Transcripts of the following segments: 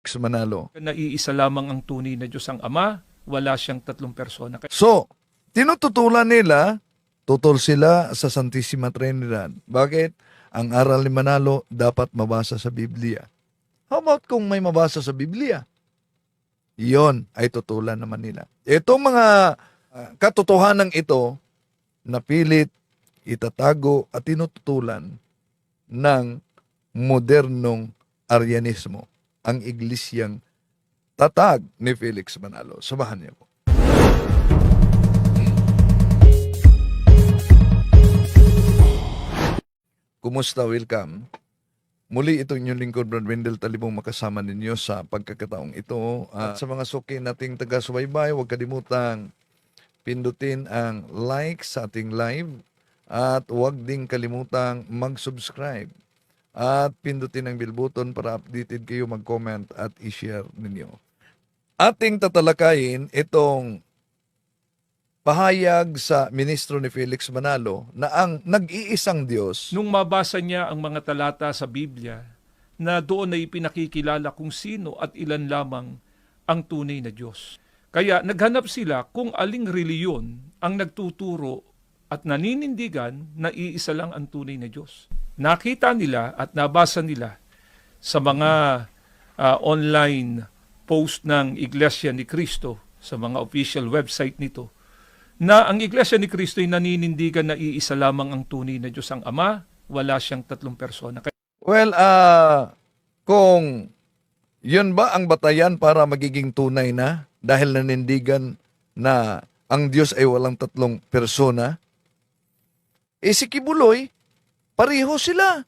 Manalo. Naiisa lamang ang tunay na Diyos ang Ama, wala siyang tatlong persona. So, tinututulan nila, tutol sila sa Santissima Trinidad. Bakit? Ang aral ni Manalo dapat mabasa sa Biblia. How about kung may mabasa sa Biblia? Iyon ay tutulan naman nila. Itong mga katotohanan ito, napilit, itatago at tinututulan ng modernong Arianismo, ang iglesyang tatag ni Felix Manalo. Samahan niyo po. Kumusta? Welcome. Muli ito inyong lingkod, Brad Wendell Talibong, makasama ninyo sa pagkakataong ito. At sa mga suki nating taga-subaybay, huwag kalimutang pindutin ang like sa ating live at huwag ding kalimutang mag-subscribe at pindutin ang bell button para updated kayo, mag-comment at i-share ninyo. Ating tatalakayin itong pahayag sa ministro ni Felix Manalo na ang nag-iisang Diyos. Nung mabasa niya ang mga talata sa Biblia, na doon ay pinakikilala kung sino at ilan lamang ang tunay na Diyos. Kaya naghanap sila kung aling reliyon ang nagtuturo at naninindigan na iisa lang ang tunay na Diyos. Nakita nila at nabasa nila sa mga online post ng Iglesia ni Cristo, sa mga official website nito, na ang Iglesia ni Cristo ay naninindigan na iisa lamang ang tunay na Diyos ang Ama, wala siyang tatlong persona. Well, kung yun ba ang batayan para magiging tunay na dahil nanindigan na ang Diyos ay walang tatlong persona, si Kibuloy, pareho sila.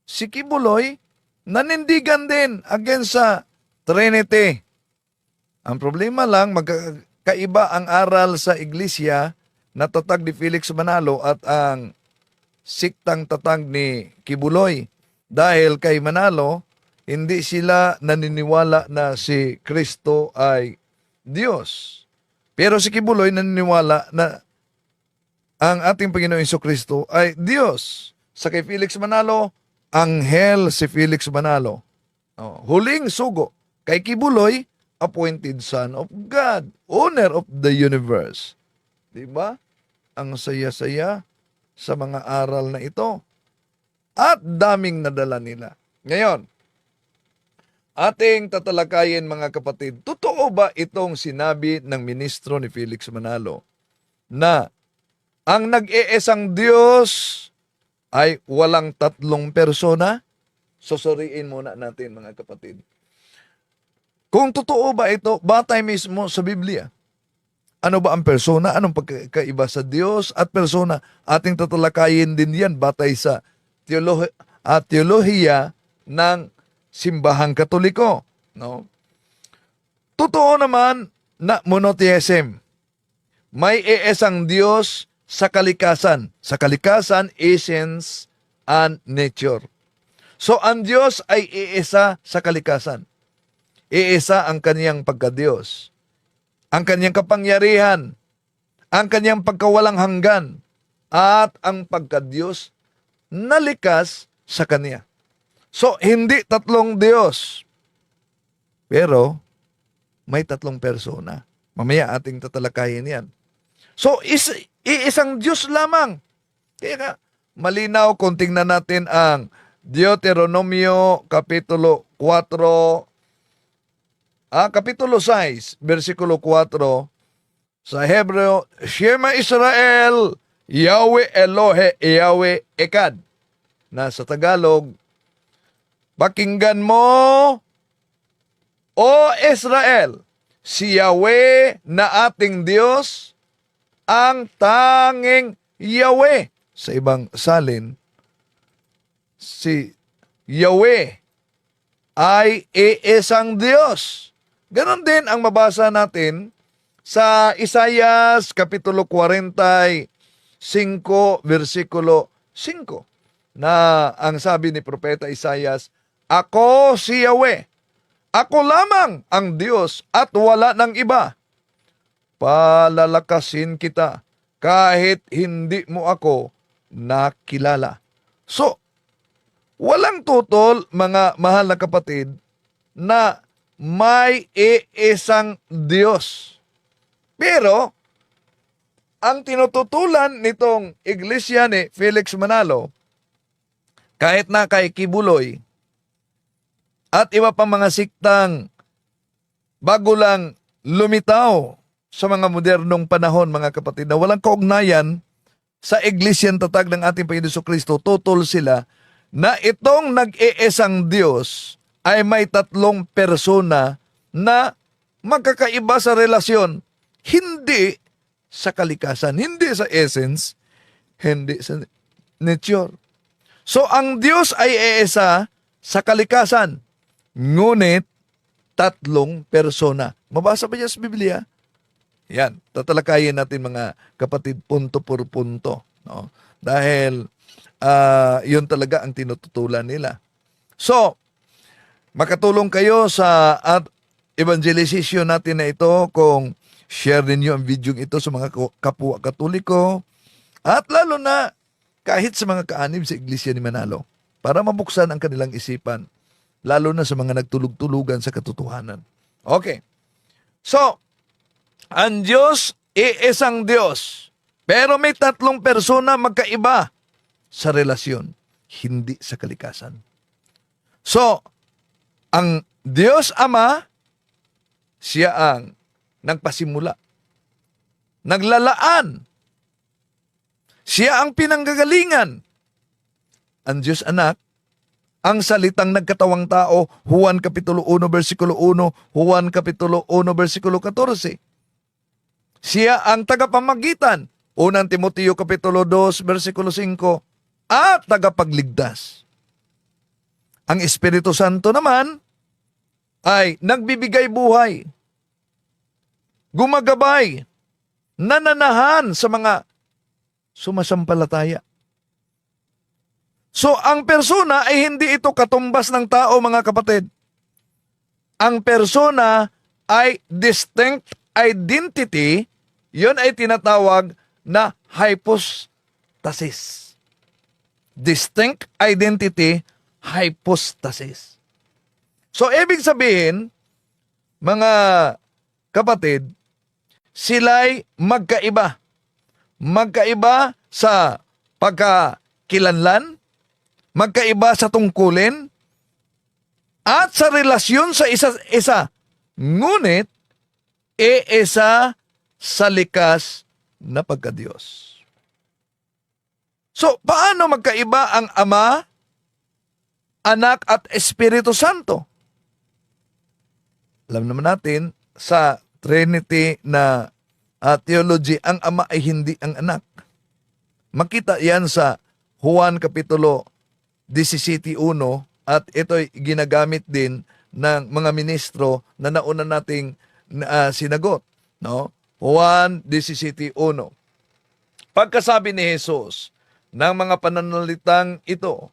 Si Kibuloy, nanindigan din against sa Trinity. Ang problema lang, kaiba ang aral sa iglesia na tatag ni Felix Manalo at ang siktang tatag ni Kibuloy. Dahil kay Manalo, hindi sila naniniwala na si Kristo ay Diyos. Pero si Kibuloy naniniwala na ang ating Panginoong Jesucristo ay Diyos. Sa kay Felix Manalo, anghel si Felix Manalo. Huling sugo. Kay Kibuloy, appointed son of God, owner of the universe. Diba? Ang saya-saya sa mga aral na ito. At daming nadala nila. Ngayon, ating tatalakayin mga kapatid, totoo ba itong sinabi ng ministro ni Felix Manalo na ang nag-iisang Diyos ay walang tatlong persona? Susuriin muna natin mga kapatid. Kung totoo ba ito, batay mismo sa Biblia. Ano ba ang persona? Anong pagkaiba sa Diyos at persona? Ating tatalakayin din yan batay sa teolohiya ng simbahang Katoliko. No? Totoo naman na monotheism. May iisang Diyos sa kalikasan. Sa kalikasan, essence and nature. So, ang Diyos ay iisa sa kalikasan. Iisa ang kaniyang pagkadiyos, ang kaniyang kapangyarihan, ang kaniyang pagkawalang hanggan, at ang pagkadiyos na likas sa kaniya. So, hindi tatlong Diyos, pero may tatlong persona. Mamaya ating tatalakayin yan. So, iisang Diyos lamang. Kaya malinaw kung tingnan natin ang Deuteronomio Kapitulo 4, Kapitulo 6, versikulo 4, sa Hebreo, Shema Israel, Yahweh Elohe, Yahweh Ekad. Na sa Tagalog, pakinggan mo, O Israel, si Yahweh na ating Diyos, ang tanging Yahweh. Sa ibang salin, si Yahweh ay iisang Diyos. Ganon din ang mabasa natin sa Isaias Kapitulo 45, versikulo 5, na ang sabi ni Propeta Isaias, Ako si Yahweh, ako lamang ang Diyos at wala ng iba. Palalakasin kita kahit hindi mo ako nakilala. So, walang tutol, mga mahal na kapatid, na may iisang Diyos. Pero, ang tinututulan nitong iglesia ni Felix Manalo, kahit na kay Kibuloy, at iba pang mga siktang bago lang lumitaw sa mga modernong panahon, mga kapatid, na walang kaugnayan sa iglesyang tatag ng ating Panginoon Jesucristo, tutol sila na itong nag-iisang Diyos ay may tatlong persona na magkakaiba sa relasyon, hindi sa kalikasan, hindi sa essence, hindi sa nature. So, ang Diyos ay iisa sa kalikasan, ngunit tatlong persona. Mabasa ba yan sa Biblia? Yan, tatalakayin natin mga kapatid punto por punto. No? Dahil yun talaga ang tinututulan nila. So, makatulong kayo sa evangelization natin na ito kung share ninyo ang video ito sa mga kapwa Katoliko at lalo na kahit sa mga kaanib sa Iglesia ni Manalo para mabuksan ang kanilang isipan lalo na sa mga nagtulog-tulugan sa katotohanan. Okay. So, ang Diyos iisang Diyos pero may tatlong persona magkaiba sa relasyon, hindi sa kalikasan. So, ang Diyos Ama, siya ang nagpasimula. Naglalaan. Siya ang pinanggagalingan. Ang Diyos Anak, ang salitang nagkatawang tao, Juan Kapitulo 1, versikulo 1, Juan Kapitulo 1, versikulo 14. Siya ang tagapamagitan, 1 Timoteo Kapitulo 2, versikulo 5, at tagapagligtas. Ang Espiritu Santo naman ay nagbibigay buhay, gumagabay, nananahan sa mga sumasampalataya. So, ang persona ay hindi ito katumbas ng tao, mga kapatid. Ang persona ay distinct identity, yun ay tinatawag na hypostasis. Distinct identity, hypostasis. So, ibig sabihin, mga kapatid, sila'y magkaiba. Magkaiba sa pagkakilanlan, magkaiba sa tungkulin, at sa relasyon sa isa-isa. Ngunit, iisa sa likas na pagka-Diyos. So, paano magkaiba ang Ama, Anak at Espiritu Santo? Alam naman natin sa Trinity na theology, ang Ama ay hindi ang Anak. Makita yan sa Juan Kapitulo 17:1 at ito'y ginagamit din ng mga ministro na nauna nating sinagot. No? Juan 17:1. Pagkasabi ni Jesus ng mga pananalitang ito,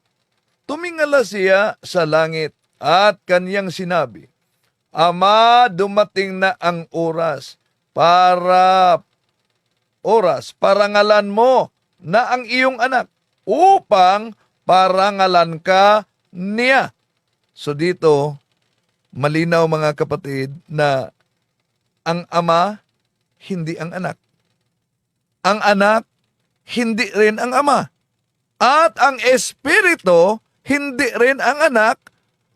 tumingala siya sa langit at kaniyang sinabi, Ama, dumating na ang oras, parangalan mo na ang iyong anak upang parangalan ka niya. So dito, malinaw mga kapatid na ang Ama, hindi ang anak. Ang anak, hindi rin ang Ama. At ang Espiritu, hindi rin ang anak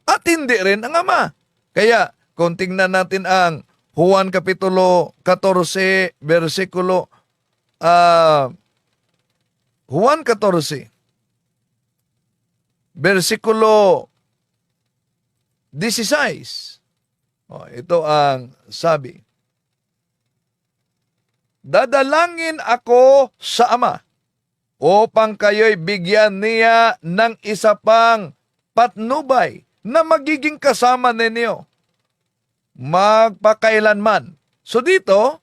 at hindi rin ang Ama. Kaya, kung tingnan natin ang Juan Kapitulo 14, Juan 14, versikulo 16. Ito ang sabi. Dadalangin ako sa Ama upang kayo'y bigyan niya ng isa pang patnubay na magiging kasama ninyo magpakailanman. So dito,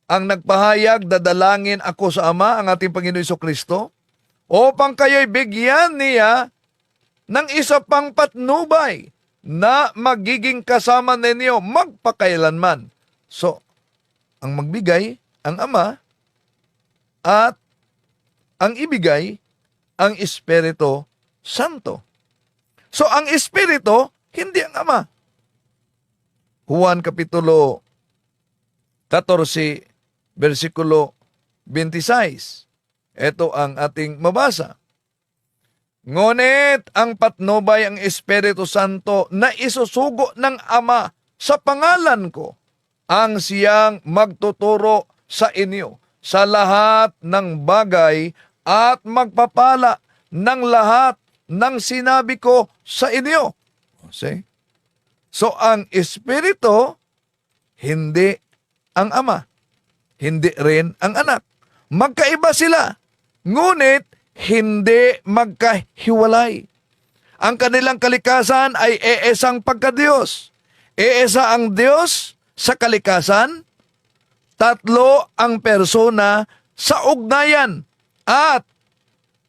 ang nagpahayag, dadalangin ako sa Ama, ang ating Panginoon Jesucristo, upang kayo'y bigyan niya ng isa pang patnubay na magiging kasama ninyo magpakailanman. So, ang magbigay, ang Ama, at ang ibigay, ang Espiritu Santo. So, ang Espiritu, Hindi ang Ama. Juan Kapitulo 14, versikulo 26. Ito ang ating mabasa. Ngunit ang patnubay ang Espiritu Santo na isusugo ng Ama sa pangalan ko, ang siyang magtuturo sa inyo sa lahat ng bagay at magpapala ng lahat ng sinabi ko sa inyo. See? So ang Espiritu, hindi ang Ama, hindi rin ang Anak. Magkaiba sila, ngunit hindi magkahiwalay. Ang kanilang kalikasan ay iisang pagka-Diyos. Iisa ang Diyos sa kalikasan, tatlo ang persona sa ugnayan at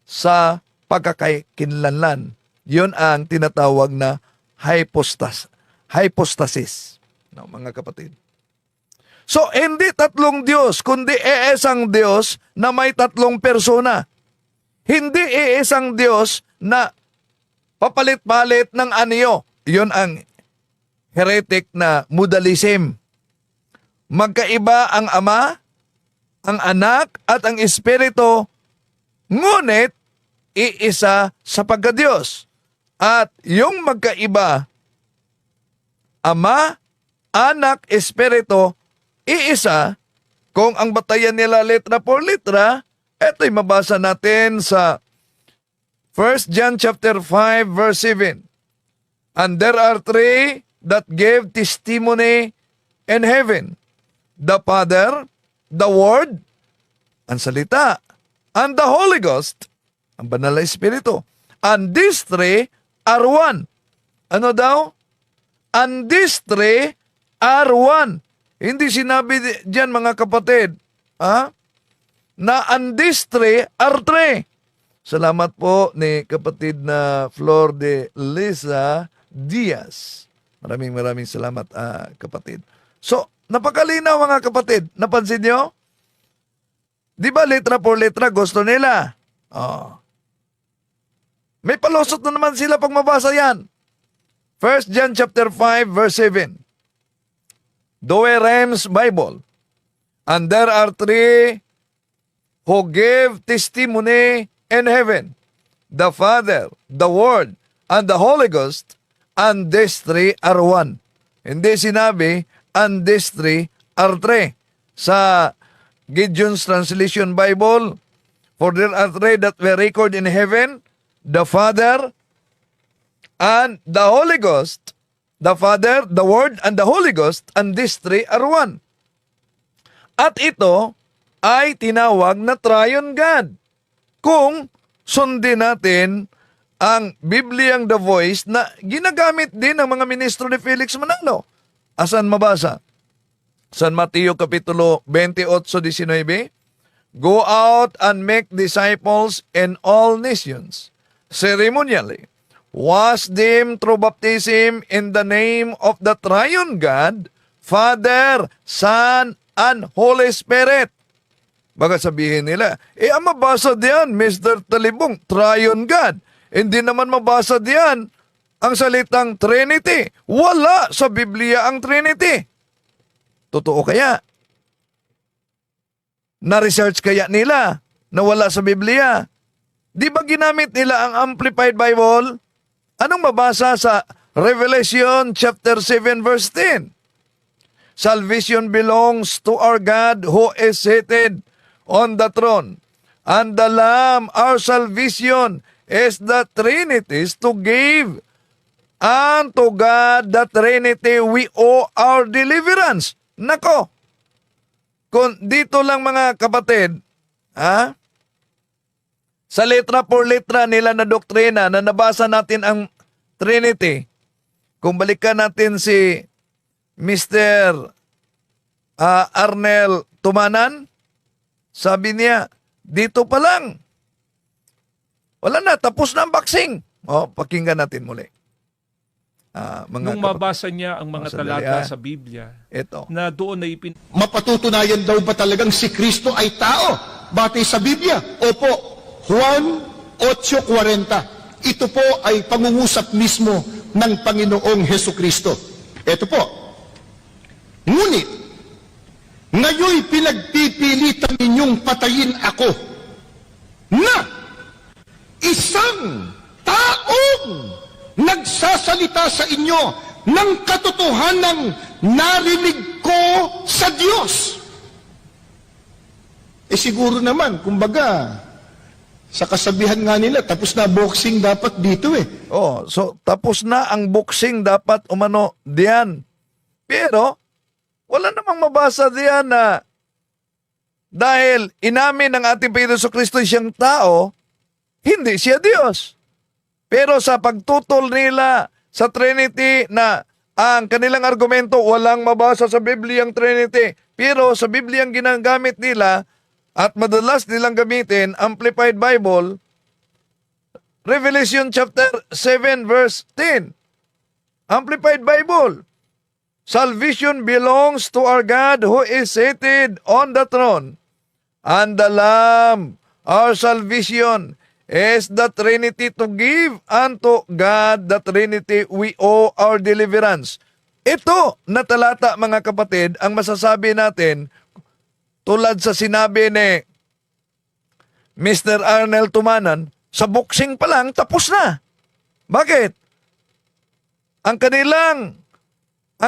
sa pagkakakinlanlan. Yun ang tinatawag na hypostasis. No, mga kapatid. So, hindi tatlong Diyos, kundi iisang Diyos na may tatlong persona. Hindi iisang Diyos na papalit-palit ng anyo. Yun ang heretic na modalism. Magkaiba ang Ama, ang Anak, at ang Espiritu, ngunit iisa sa pagka-Diyos. At yung magkaiba, Ama, Anak, Espiritu, iisa, kung ang batayan nila letra por letra, ito'y mabasa natin sa 1 John chapter 5 verse 7. And there are three that gave testimony in heaven. The Father, the Word, ang salita, and the Holy Ghost, ang banal na Espiritu. And these three are one. Ano daw? And these three are one. Hindi sinabi diyan, mga kapatid, na and these three are three. Salamat po ni kapatid na Flor de Lisa Diaz. Maraming salamat, kapatid. So, napakalinaw, mga kapatid. Napansin nyo? Di ba letra por letra gusto nila? May palusot na naman sila pag mabasa yan. 1 John chapter 5 verse 7. Doe Rems Bible. And there are three who give testimony in heaven. The Father, the Word, and the Holy Ghost, and these three are one. Hindi sinabi, and these three are three. Sa Gideon's Translation Bible, for there are three that were recorded in heaven, the Father, and the Holy Ghost, the Father, the Word, and the Holy Ghost, and these three are one. At ito ay tinawag na Triune God. Kung sundin natin ang Bibliang The Voice na ginagamit din ng mga ministro ni Felix Manalo. Asan mabasa? San Mateo Kapitulo 28:19. Go out and make disciples in all nations, ceremonially. Wash them through baptism in the name of the Triune God, Father, Son, and Holy Spirit. Baka sabihin nila, ang mabasa diyan, Mr. Talibong, Triune God. Hindi naman mabasa diyan ang salitang Trinity. Wala sa Biblia ang Trinity. Totoo kaya? Na-research kaya nila na wala sa Biblia? Di ba ginamit nila ang Amplified Bible? Anong mabasa sa Revelation chapter 7 verse 10? Salvation belongs to our God who is seated on the throne. And the Lamb, our salvation, is the Trinity to give unto God the Trinity we owe our deliverance. Nako, kung dito lang, mga kapatid, sa letra por letra nila na doktrina na nabasa natin ang Trinity, kung balikan natin si Mr. Arnel Tumanan, sabi niya, dito pa lang. Wala na, tapos na ang boxing. Pakinggan natin muli. Nung mabasa niya ang mga talata sa Biblia, ito, na doon na mapatutunayan daw ba talagang si Kristo ay tao? Batay sa Biblia? Opo. Juan 8:40. Ito po ay pangungusap mismo ng Panginoong Hesukristo. Ito po. Ngunit, ngayon pinagpipilitan ninyong patayin ako na isang taong nagsasalita sa inyo ng katotohanang narinig ko sa Diyos. Siguro naman, kumbaga, sa kasabihan nga nila, tapos na boxing dapat dito eh. Oh, so tapos na ang boxing dapat umano diyan. Pero wala namang mabasa diyan na dahil inamin ng ating Panginoon Jesucristo siyang tao, hindi siya Diyos. Pero sa pagtutol nila sa Trinity na ang kanilang argumento walang mabasa sa Biblia ang Trinity. Pero sa Biblia ang ginagamit nila at madalas nilang gamitin, Amplified Bible, Revelation chapter 7 verse 10. Amplified Bible. Salvation belongs to our God who is seated on the throne. And the Lamb, our salvation, is the Trinity to give unto God the Trinity we owe our deliverance. Ito na talata, mga kapatid, ang masasabi natin tulad sa sinabi ni Mr. Arnel Tumanan, sa boxing pa lang, tapos na. Bakit? Ang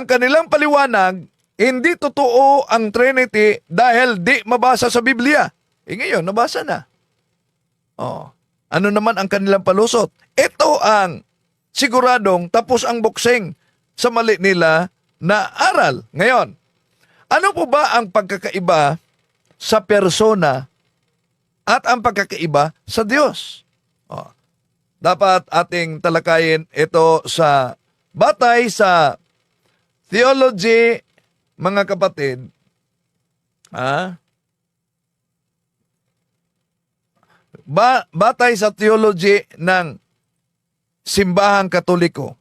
kanilang paliwanag, hindi totoo ang Trinity dahil di mabasa sa Biblia. Ngayon, nabasa na. Ano naman ang kanilang palusot? Ito ang siguradong tapos ang boxing sa mali nila na aral. Ngayon, ano po ba ang pagkakaiba sa persona at ang pagkakaiba sa Diyos? Dapat ating talakayin ito sa batay sa theology, mga kapatid. Batay sa theology ng simbahang Katoliko,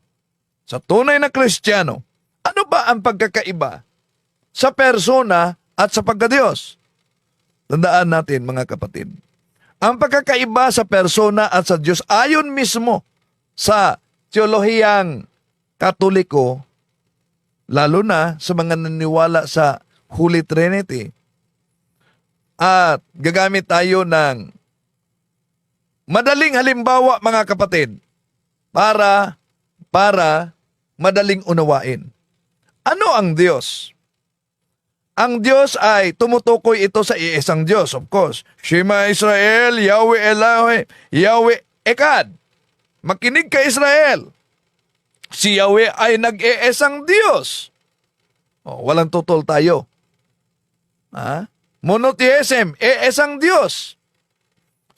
sa tunay na Kristiyano, ano ba ang pagkakaiba sa persona at sa pagkadiyos? Tandaan natin, mga kapatid, ang pagkakaiba sa persona at sa Diyos ayon mismo sa teolohiyang Katoliko, lalo na sa mga naniwala sa Holy Trinity. At gagamit tayo ng madaling halimbawa, mga kapatid, para madaling unawain. Ano ang Diyos? Ang Diyos ay tumutukoy ito sa iisang Diyos, of course. Shema Israel, Yahweh Elohim, Yahweh Echad. Makinig ka, Israel. Si Yahweh ay nag-iisang Diyos. Walang tutol tayo. Monotheism, iisang Diyos.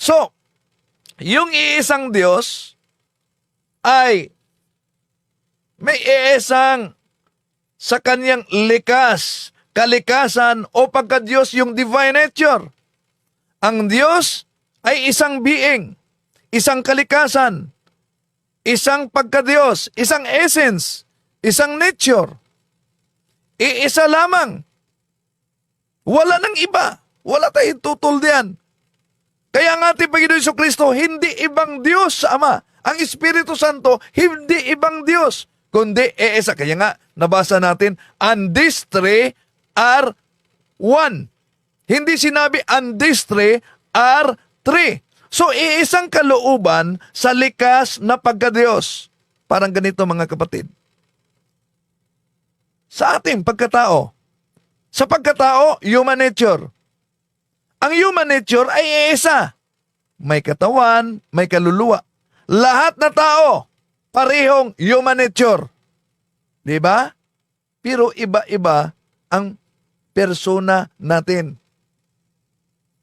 So, yung iisang Diyos ay may iisang sa kanyang kalikasan o pagka-Diyos, yung divine nature. Ang Diyos ay isang being, isang kalikasan, isang pagka-Diyos, isang essence, isang nature. Iisa lamang. Wala nang iba. Wala tayong tutol diyan. Kaya nga ating Panginoon Jesucristo, hindi ibang Diyos sa Ama. Ang Espiritu Santo, hindi ibang Diyos, kundi iisa. Kaya nga, nabasa natin, and these three are one. Hindi sinabi, and these three are three. So, iisang kalooban sa likas na pagka-Diyos. Parang ganito, mga kapatid. Sa ating pagkatao, sa pagkatao, human nature. Ang human nature ay iisa. May katawan, may kaluluwa. Lahat na tao, parehong human nature. Diba? Pero iba-iba ang persona natin.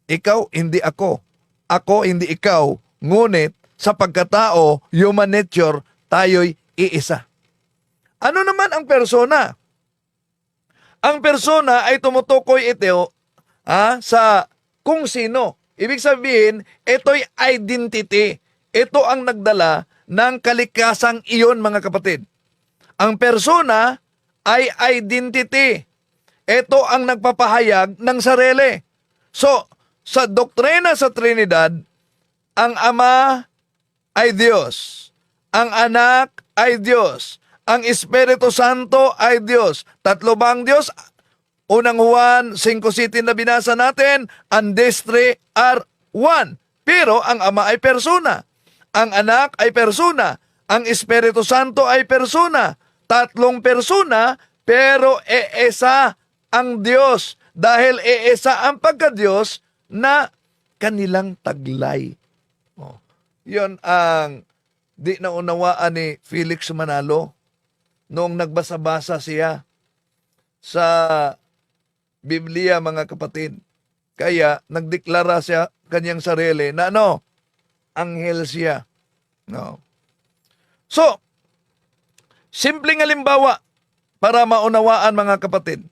Ikaw, hindi ako. Ako, hindi ikaw. Ngunit, sa pagkatao, human nature, tayo'y iisa. Ano naman ang persona? Ang persona ay tumutukoy ito sa kung sino. Ibig sabihin, ito'y identity. Ito ang nagdala ng kalikasang iyon, mga kapatid. Ang persona ay identity. Ito ang nagpapahayag ng sarili. So, sa doktrina sa Trinidad, ang Ama ay Diyos. Ang Anak ay Diyos. Ang Espiritu Santo ay Diyos. Tatlo ba ang Diyos? Unang Juan 5:7 na binasa natin, and these three are one. Pero ang Ama ay persona. Ang Anak ay persona. Ang Espiritu Santo ay persona. Tatlong persona, pero iisa ang Diyos. Dahil iisa ang pagka-Diyos na kanilang taglay. Oh. Yun ang di naunawaan ni Felix Manalo noong nagbasa-basa siya sa Biblia, mga kapatid. Kaya nagdeklara siya kanyang sarili na anghel siya. No. So, simpleng halimbawa para maunawaan, mga kapatid.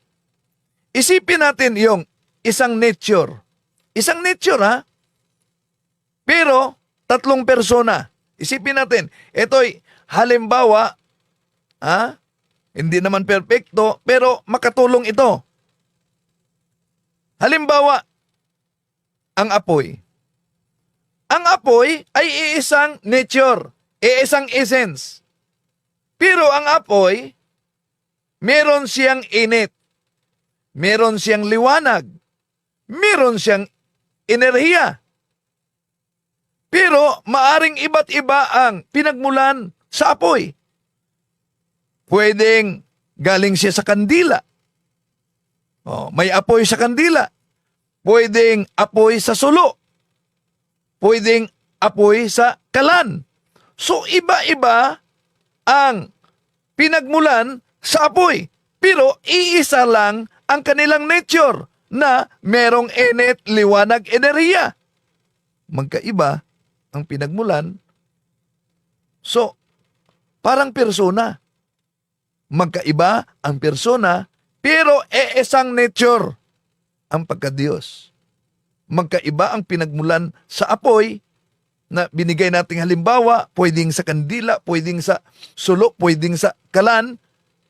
Isipin natin yung isang nature. Isang nature, ha? Pero, tatlong persona. Isipin natin, ito'y halimbawa, ha? Hindi naman perpekto, pero makatulong ito. Halimbawa, ang apoy. Ang apoy ay iisang nature, iisang essence. Pero ang apoy, meron siyang init, meron siyang liwanag, meron siyang enerhiya. Pero maaring iba't iba ang pinagmulan sa apoy. Pwedeng galing siya sa kandila. May apoy sa kandila. Pwedeng apoy sa sulo. Pwedeng apoy sa kalan. So iba-iba ang pinagmulan sa apoy. Pero iisa lang ang kanilang nature na merong init, liwanag, enerhiya. Magkaiba ang pinagmulan. So, parang persona. Magkaiba ang persona, pero isang nature ang pagka-Diyos. Magkaiba ang pinagmulan sa apoy na binigay nating halimbawa, pwedeng sa kandila, pwedeng sa sulo, pwedeng sa kalan,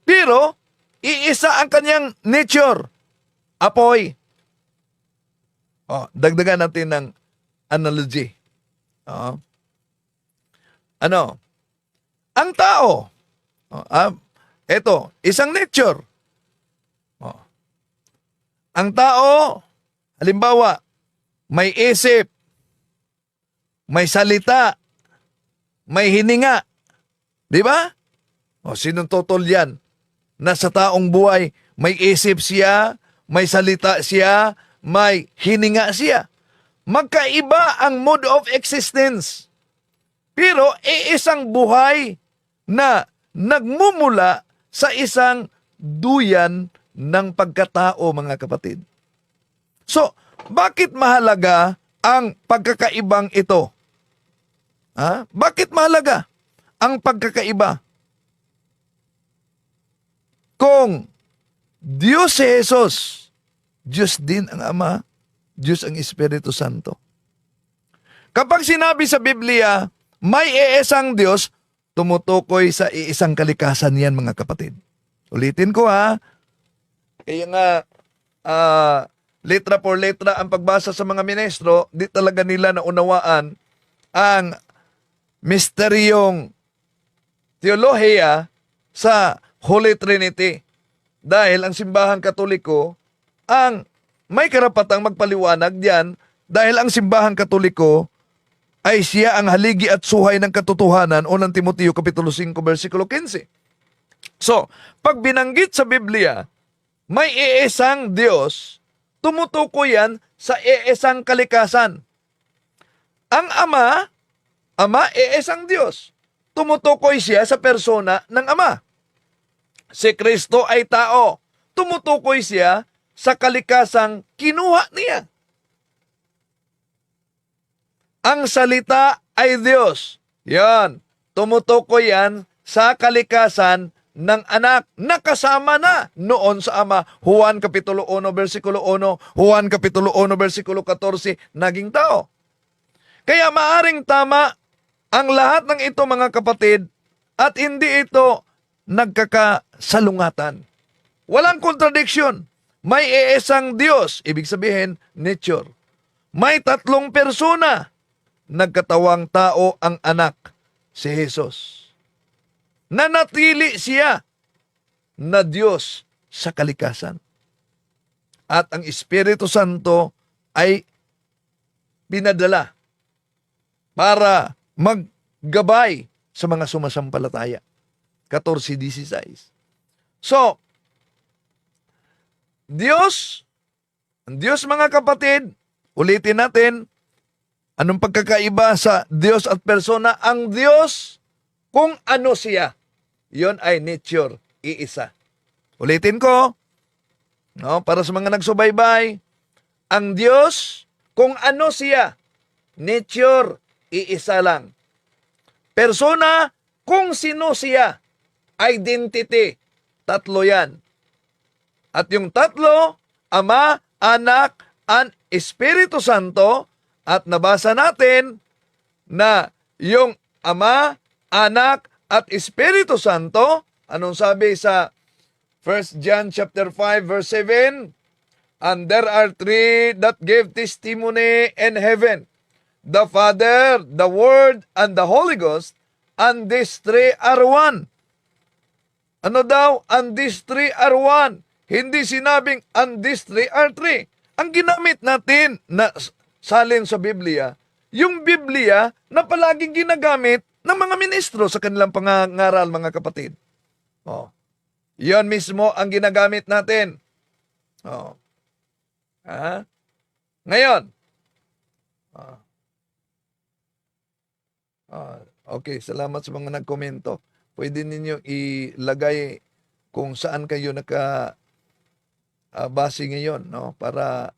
pero iisa ang kanyang nature, apoy. Dagdagan natin ng analogy. Ang tao, eto, isang nature. Ang tao, halimbawa, may isip, may salita, may hininga. Di ba? Sinong totoo yan? Nasa taong buhay, may isip siya, may salita siya, may hininga siya. Magkaiba ang mode of existence. Pero iisang buhay na nagmumula sa isang duyan ng pagkatao, mga kapatid. So, bakit mahalaga ang pagkakaibang ito? Bakit mahalaga ang pagkakaiba? Kung Diyos si Jesus, Diyos din ang Ama, Diyos ang Espiritu Santo. Kapag sinabi sa Biblia, may iisang Diyos, tumutukoy sa iisang kalikasan yan, mga kapatid. Ulitin ko, kaya nga, letra por letra ang pagbasa sa mga ministro, di talaga nila naunawaan ang misteryong teolohiya sa Holy Trinity. Dahil ang simbahang Katoliko ang may karapatang magpaliwanag diyan, dahil ang simbahang Katoliko ay siya ang haligi at suhay ng katotohanan, unang Timoteo Kapitulo 5 versikulo 15. So, pag binanggit sa Biblia, may iisang Diyos, tumutukoy yan sa iisang kalikasan. Ang Ama, iisang Diyos. Tumutukoy siya sa persona ng Ama. Si Kristo ay tao. Tumutukoy siya sa kalikasang kinuha niya. Ang salita ay Diyos. Yan. Tumutukoy yan sa kalikasan ng anak na kasama na noon sa Ama. Juan Kapitulo 1 versikulo 1, Juan Kapitulo 1 versikulo 14, naging tao. Kaya maaring tama ang lahat ng ito, mga kapatid, at hindi ito nagkakasalungatan. Walang contradiction. May iisang Diyos, ibig sabihin, nature. May tatlong persona, nagkatawang tao ang anak, si Jesus. nanatili siya na Diyos sa kalikasan. At ang Espiritu Santo ay pinadala para maggabay sa mga sumasampalataya. 14:16. So, ang Diyos mga kapatid, ulitin natin, anong pagkakaiba sa Diyos at persona? Ang Diyos, kung ano siya, yon ay nature, iisa. Ulitin ko, no, para sa mga nagsubaybay, ang Diyos, kung ano siya, nature, iisa lang. Persona, kung sino siya, identity, tatlo yan. At yung tatlo, Ama, Anak, and Espiritu Santo, at nabasa natin na yung Ama, Anak, at Espiritu Santo, anong sabi sa 1 John chapter 5 verse 7? And there are three that give testimony in heaven, the Father, the Word, and the Holy Ghost, and these three are one. Ano daw? And these three are one. Hindi sinabing and these three are three. Ang ginamit natin na salin sa Biblia, yung Biblia na palaging ginagamit ng mga ministro sa kanilang pangangaral, mga kapatid. Oh. Yan mismo ang ginagamit natin. Oh. Ngayon, okay, salamat sa mga nagkomento. Pwede ninyo ilagay kung saan kayo base ngayon, no? Para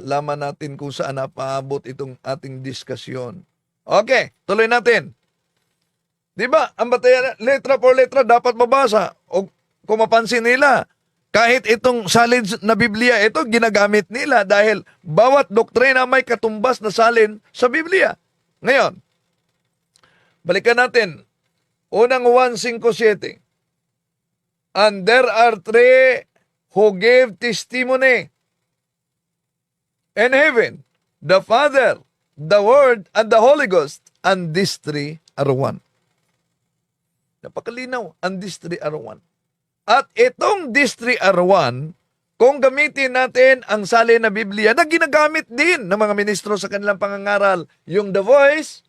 laman natin kung saan napaabot itong ating diskusyon. Okay, tuloy natin. Di ba, ang batayan, letra por letra dapat mabasa. O kung mapansin nila, kahit itong salin na Biblia, ito ginagamit nila dahil bawat doktrina may katumbas na salin sa Biblia. Ngayon, balikan natin. Unang 1:5-7. And there are three who gave testimony in heaven, the Father, the Word, and the Holy Ghost, and these three are one. Napakalinaw, and these three are one. At itong these three are one, kung gamitin natin ang salin na Biblia na ginagamit din ng mga ministro sa kanilang pangangaral, yung The Voice,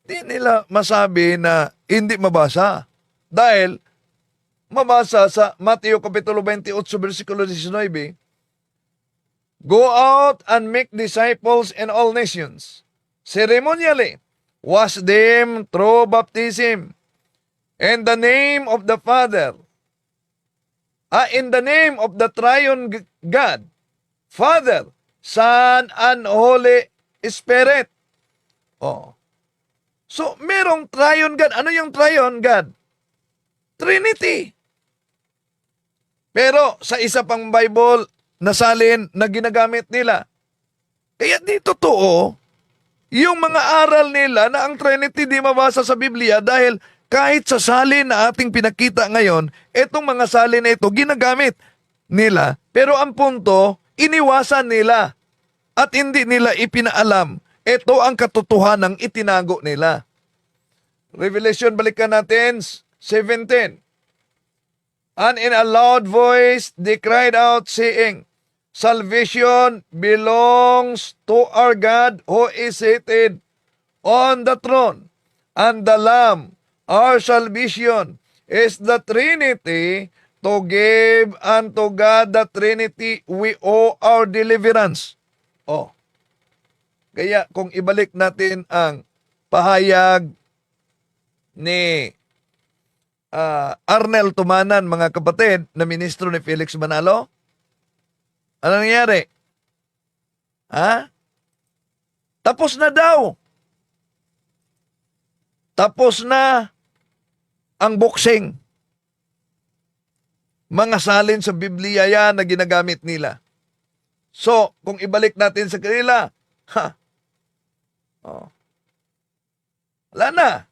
di nila masabi na hindi mabasa. Dahil mabasa sa Mateo Kapitulo 28, versikulo 19, Go out and make disciples in all nations, ceremonially wash them through baptism, in the name of the Father, in the name of the Triune God, Father, Son, and Holy Spirit. So, merong Triune God. Ano yung Triune God? Trinity. Pero sa isa pang Bible na salin na ginagamit nila, kaya di totoo yung mga aral nila na ang Trinity di mabasa sa Biblia dahil kahit sa salin na ating pinakita ngayon, itong mga salin na ito ginagamit nila. Pero ang punto, iniwasan nila at hindi nila ipinaalam. Ito ang katotohanang itinago nila. Revelation, balikan natin, 17. And in a loud voice, they cried out, saying, Salvation belongs to our God who is seated on the throne, and the Lamb. Our salvation is the Trinity. To give unto God the Trinity, we owe our deliverance. Kaya kung ibalik natin ang pahayag ni Arnel Tumanan, mga kapatid, na ministro ni Felix Manalo, ano nangyari? Tapos na daw. Tapos na ang boxing. Mga salin sa Biblia yan na ginagamit nila. So, kung ibalik natin sa kanila, wala na.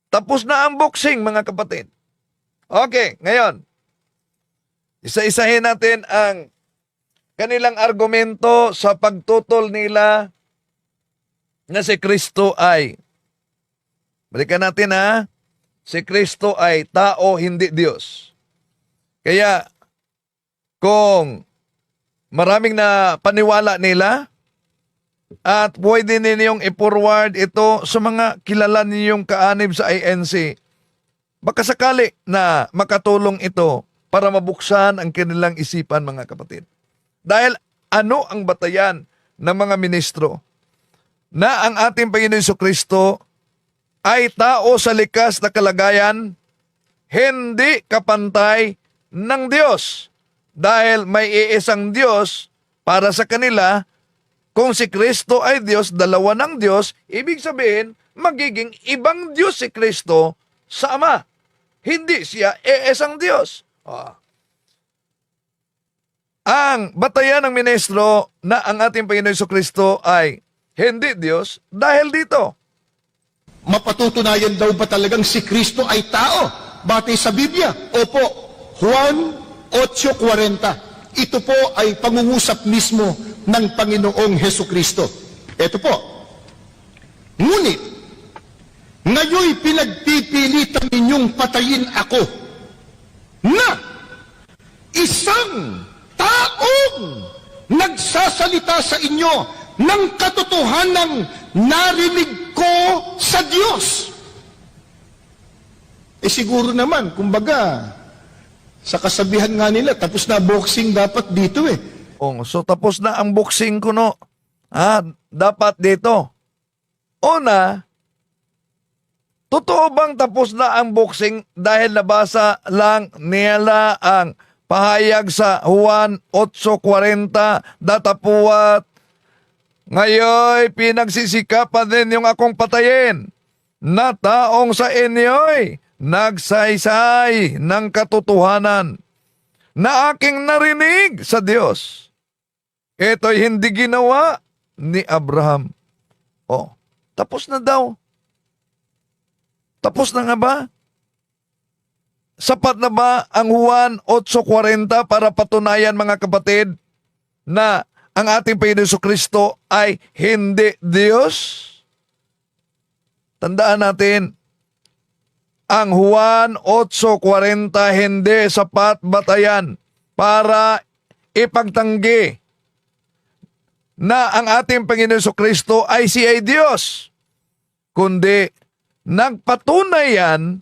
Tapos na ang boxing, mga kapatid. Okay, ngayon, isa-isahin natin ang kanilang argumento sa pagtutol nila na si Kristo ay, balikan natin ha, si Kristo ay tao, hindi Diyos. Kaya, kung maraming na paniwala nila, at pwede ninyong i-forward ito sa mga kilala ninyong kaanib sa INC, baka sakali na makatulong ito para mabuksan ang kanilang isipan, mga kapatid. Dahil ano ang batayan ng mga ministro? Na ang ating Panginoon Jesucristo ay tao sa likas na kalagayan, hindi kapantay ng Diyos. Dahil may iisang Diyos para sa kanila, kung si Kristo ay Diyos, dalawa ng Diyos, ibig sabihin, magiging ibang Diyos si Kristo sa Ama. Hindi siya iisang Diyos. Ang batayan ng ministro na ang ating Panginoon Jesucristo ay hindi Diyos dahil dito. Mapatutunayan daw ba talagang si Kristo ay tao? Batay sa Biblia? Opo. Juan 8:40. Ito po ay pangungusap mismo ng Panginoong Heso Kristo. Ito po. Ngunit, ngayoy pinagpipilitan ninyong patayin ako na isang taong nagsasalita sa inyo ng katotohanang narinig ko sa Diyos. Siguro naman, kumbaga, sa kasabihan nga nila, tapos na boxing dapat dito eh. So tapos na ang boxing ko, no? Dapat dito. Una, totoo bang tapos na ang boxing dahil nabasa lang nila ang pahayag sa Juan 8:40, datapuat, ngayon pinagsisikapan din yung akong patayin na taong sa inyo'y nagsaysay ng katotohanan na aking narinig sa Diyos. Ito'y hindi ginawa ni Abraham. Tapos na daw. Tapos na nga ba? Sapat na ba ang Juan 8:40 para patunayan, mga kapatid, na ang ating Panginoon Jesucristo ay hindi Diyos? Tandaan natin, ang Juan 8:40 hindi sapat batayan para ipagtanggi na ang ating Panginoon Jesucristo ay siya ay Diyos. Kundi nagpatunay yan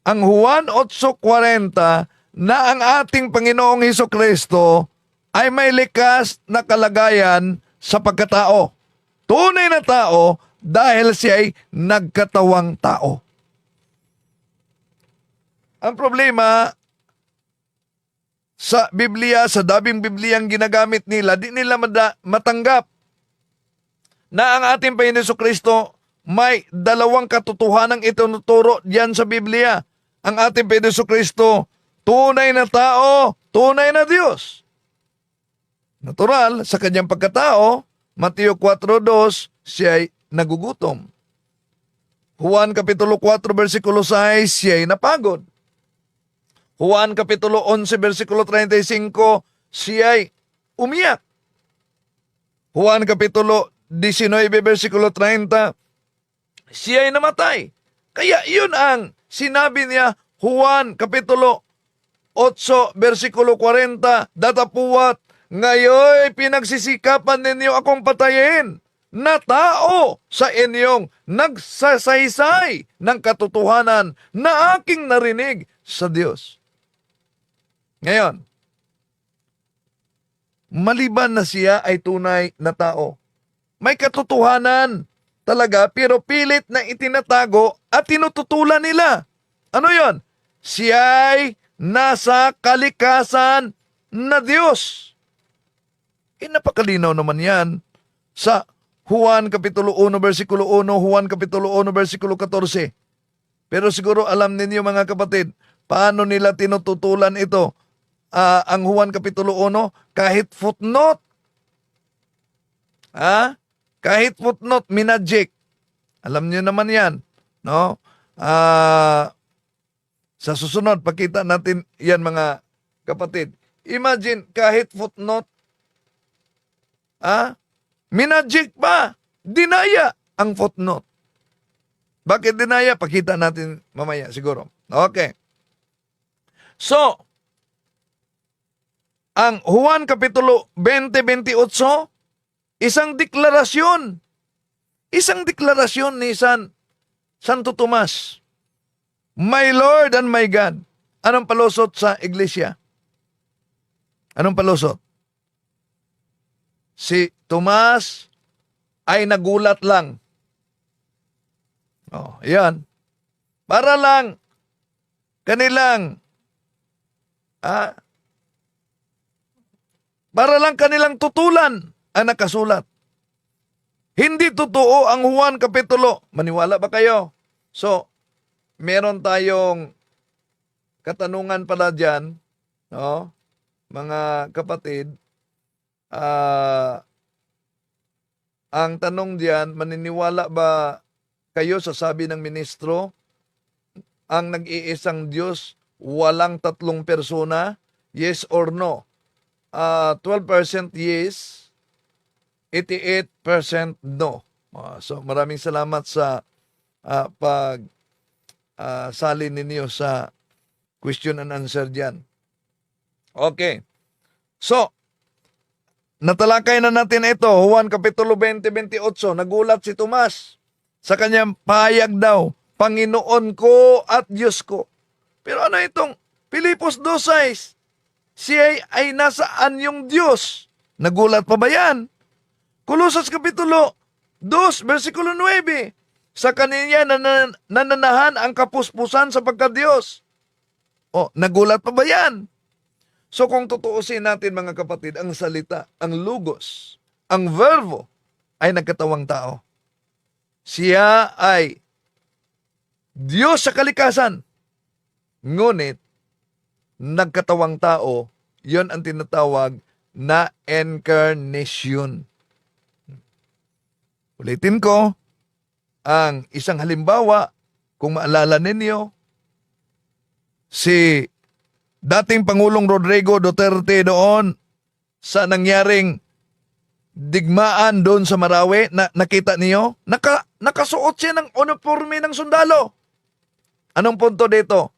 ang Juan 8:40 na ang ating Panginoong Jesucristo ay may likas na kalagayan sa pagkatao. Tunay na tao dahil siya ay nagkatawang tao. Ang problema sa Biblia, sa daming Bibliang ginagamit nila, di nila matanggap na ang ating Panginoon Jesucristo may dalawang katotohanang itinuturo diyan sa Biblia. Ang ating Panginoon Jesucristo, tunay na tao, tunay na Diyos. Natural, sa kanyang pagkatao, Mateo 4:2, siya ay nagugutom. Juan Kapitulo 4, versikulo 6, siya ay napagod. Juan Kapitulo 11, versikulo 35, siya ay umiyak. Juan Kapitulo 19, versikulo 30, siya ay namatay. Kaya yun ang sinabi niya, Juan Kapitulo 8, versikulo 40, datapuat, ngayon pinagsisikapan ninyo akong patayin na tao sa inyong nagsasaysay ng katotohanan na aking narinig sa Diyos. Ngayon, maliban na siya ay tunay na tao, may katotohanan talaga pero pilit na itinatago at tinututulan nila. Ano yon? Siya'y nasa kalikasan na Diyos. Napakalinaw naman yan sa Juan Kapitulo 1, versikulo 1, Juan Kapitulo 1, versikulo 14. Pero siguro alam ninyo, mga kapatid, paano nila tinututulan ito? Ang Juan Kapitulo 1, kahit footnote. Kahit footnote, minagic. Alam niyo naman yan. No? Sa susunod, pakita natin yan, mga kapatid. Imagine, kahit footnote, minagic pa, dinaya ang footnote. Bakit dinaya? Pakita natin mamaya siguro. Okay. So, ang Juan Kapitulo 20-28, isang deklarasyon. Isang deklarasyon ni Santo Tomas. My Lord and my God. Anong palusot sa iglesia? Anong palusot? Si Tomas ay nagulat lang. Oh, yan. Para lang kanilang tutulan ang nakasulat. Hindi totoo ang Juan Kapitulo. Maniwala ba kayo? So, meron tayong katanungan pala dyan, no? Mga kapatid, ang tanong diyan, maniniwala ba kayo sa sabi ng ministro, ang nag-iisang Diyos, walang tatlong persona? Yes or no? 12% yes, 88% no. So maraming salamat sa sali ninyo sa question and answer diyan. Okay. So, natalakay na natin ito, Juan Kapitulo 20-28, nagulat si Tomas sa kanyang pahayag daw, Panginoon ko at Diyos ko. Pero ano itong Filipos 2:6? Siya ay nasaan yung Diyos? Nagulat pa ba yan? Kolosas Kapitulo 2, versikulo 9, sa kanya nananahan ang kapuspusan sa pagka-Diyos. O, nagulat pa ba yan? So kung tutuusin natin mga kapatid, ang salita, ang logos, ang verbo ay nagkatawang tao. Siya ay Diyos sa kalikasan. Ngunit, nagkatawang tao, yon ang tinatawag na incarnation. Ulitin ko, ang isang halimbawa, kung maalala ninyo, si dating Pangulong Rodrigo Duterte doon sa nangyaring digmaan doon sa Marawi, nakita niyo? Nakasuot siya ng uniforme ng sundalo. Anong punto dito?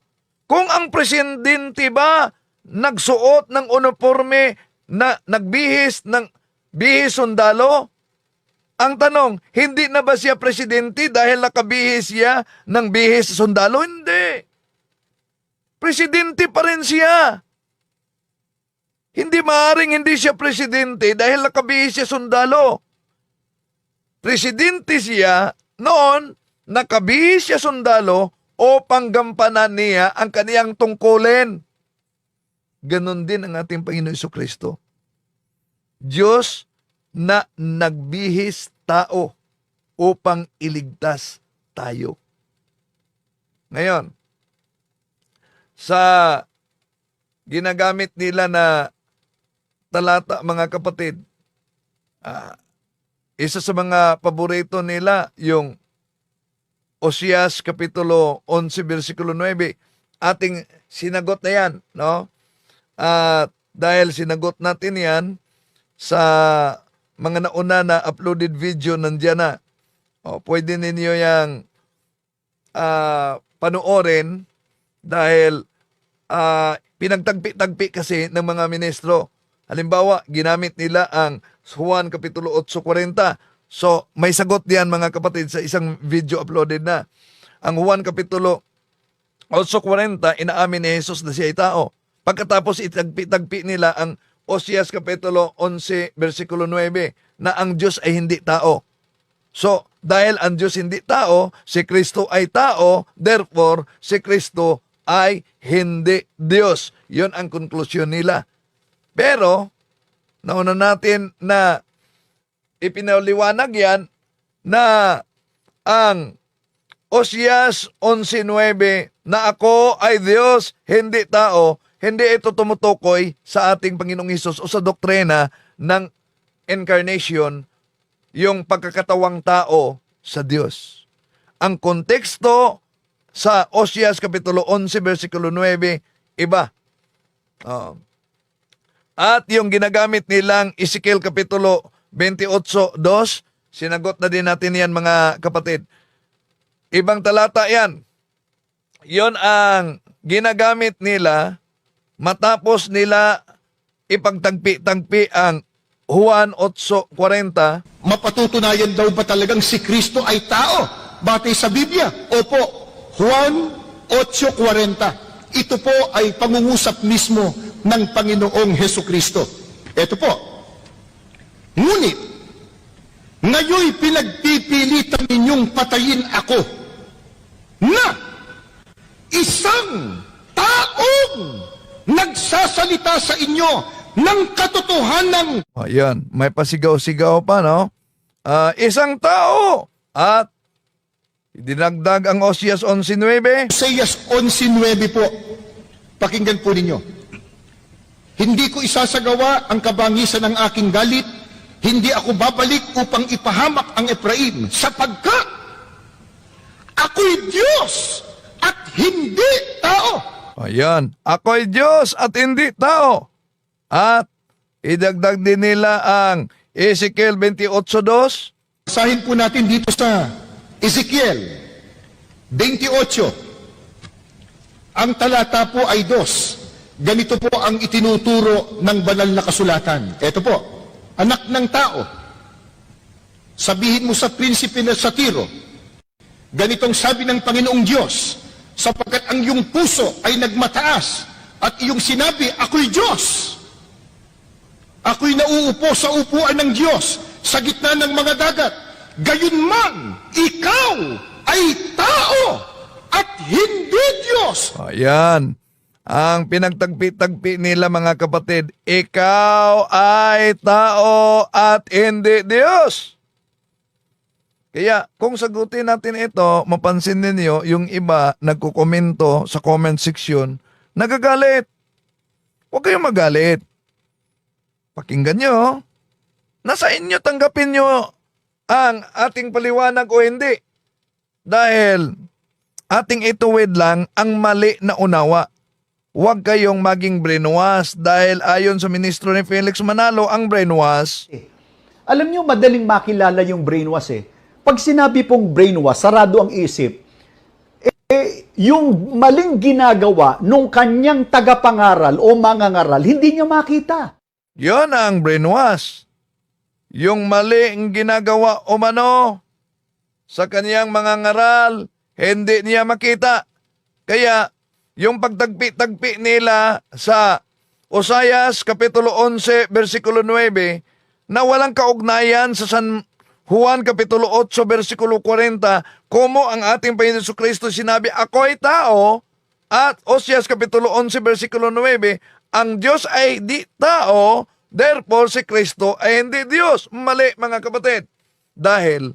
Kung ang presidente ba nagsuot ng uniforme na nagbihis ng bihis sundalo, ang tanong, hindi na ba siya presidente dahil nakabihis siya ng bihis sundalo? Hindi. Presidente pa rin siya. Hindi maaaring hindi siya presidente dahil nakabihis siya sundalo. Presidente siya noon, nakabihis siya sundalo o panggampanan niya ang kaniyang tungkulin. Ganon din ang ating Panginoon Jesucristo. Diyos na nagbihis tao upang iligtas tayo. Ngayon, sa ginagamit nila na talata, mga kapatid, isa sa mga paborito nila, yung Oseas Kapitulo 11, versikulo 9, ating sinagot na yan, no? Dahil sinagot natin yan sa mga nauna na uploaded video, nandiyan na. Pwede ninyo yung panoorin dahil pinagtagpi-tagpi kasi ng mga ministro. Halimbawa, ginamit nila ang Juan Kapitulo 8:40. So, may sagot diyan mga kapatid sa isang video uploaded na. Ang Juan Kapitulo 8:40, inaamin ni Jesus na siya ay tao. Pagkatapos itagpi-tagpi nila ang Oseas Kapitulo 11, versikulo 9, na ang Diyos ay hindi tao. So, dahil ang Diyos hindi tao, si Kristo ay tao, therefore, si Kristo ay hindi Diyos. Yun ang konklusyon nila. Pero, nauna natin na ipinaliwanag yan na ang Oseas 11:9 na ako ay Diyos, hindi tao, hindi ito tumutukoy sa ating Panginoong Hesus o sa doktrina ng incarnation, yung pagkakatawang tao sa Diyos. Ang konteksto sa Oseas Kapitulo 11, versikulo 9, iba. At yung ginagamit nilang Ezekiel Kapitulo 28:2, Sinagot na din natin yan mga kapatid. Ibang talata yan. Yon ang ginagamit nila matapos nila ipagtagpi-tagpi ang Juan 8:40. Mapatutunayan daw ba talagang si Kristo ay tao? Batay sa Biblia? Opo. Juan 8:40. Ito po ay pangungusap mismo ng Panginoong Heso Kristo. Ito po. Ngunit, ngayoy pinagpipilitan ninyong patayin ako na isang taong nagsasalita sa inyo ng katotohanan. Ayan, may pasigaw-sigaw pa, no? Isang tao at dinagdag ang Osias 11:9. Oseas 11:9 po. Pakinggan po ninyo. Hindi ko isasagawa ang kabangisan ng aking galit. Hindi ako babalik upang ipahamak ang Efraim sapagkat ako'y Diyos at hindi tao. Ayan, ako'y Diyos at hindi tao. At idagdag din nila ang Ezekiel 28:2. Basahin po natin dito sa Ezekiel 28. Ang talata po ay 2. Ganito po ang itinuturo ng banal na kasulatan. Ito po, anak ng tao, sabihin mo sa prinsipe na sa Tiro, ganitong sabi ng Panginoong Diyos, sapagkat ang iyong puso ay nagmataas at iyong sinabi, ako'y Diyos. Ako'y nauupo sa upuan ng Diyos sa gitna ng mga dagat. Gayunman, ikaw ay tao at hindi Diyos. Ayan, ang pinagtagpi-tagpi nila mga kapatid, ikaw ay tao at hindi Diyos. Kaya kung sagutin natin ito, mapansin ninyo yung iba nagkukomento sa comment section, nagagalit. Huwag kayong magalit. Pakinggan nyo. Nasa inyo tanggapin nyo ang ating paliwanag o hindi. Dahil ating ituwid lang ang mali na unawa. Huwag kayong maging brainwash dahil ayon sa ministro ni Felix Manalo, ang brainwash. Alam niyo, madaling makilala yung brainwash eh. Pag sinabi pong brainwash, sarado ang isip, yung maling ginagawa nung kanyang tagapangaral o mangangaral, hindi niya makita. Yon ang brainwash. Yung mali ang ginagawa o mano sa kaniyang mga ngaral, hindi niya makita. Kaya, yung pagtagpi-tagpi nila sa Oseas Kapitulo 11, versikulo 9, na walang kaugnayan sa San Juan Kapitulo 8, versikulo 40, kumo ang ating Panginoon Jesucristo sinabi, ako'y tao, at Oseas Kapitulo 11, versikulo 9, ang Diyos ay di tao, therefore si Kristo ay hindi Diyos. Mali mga kapatid. Dahil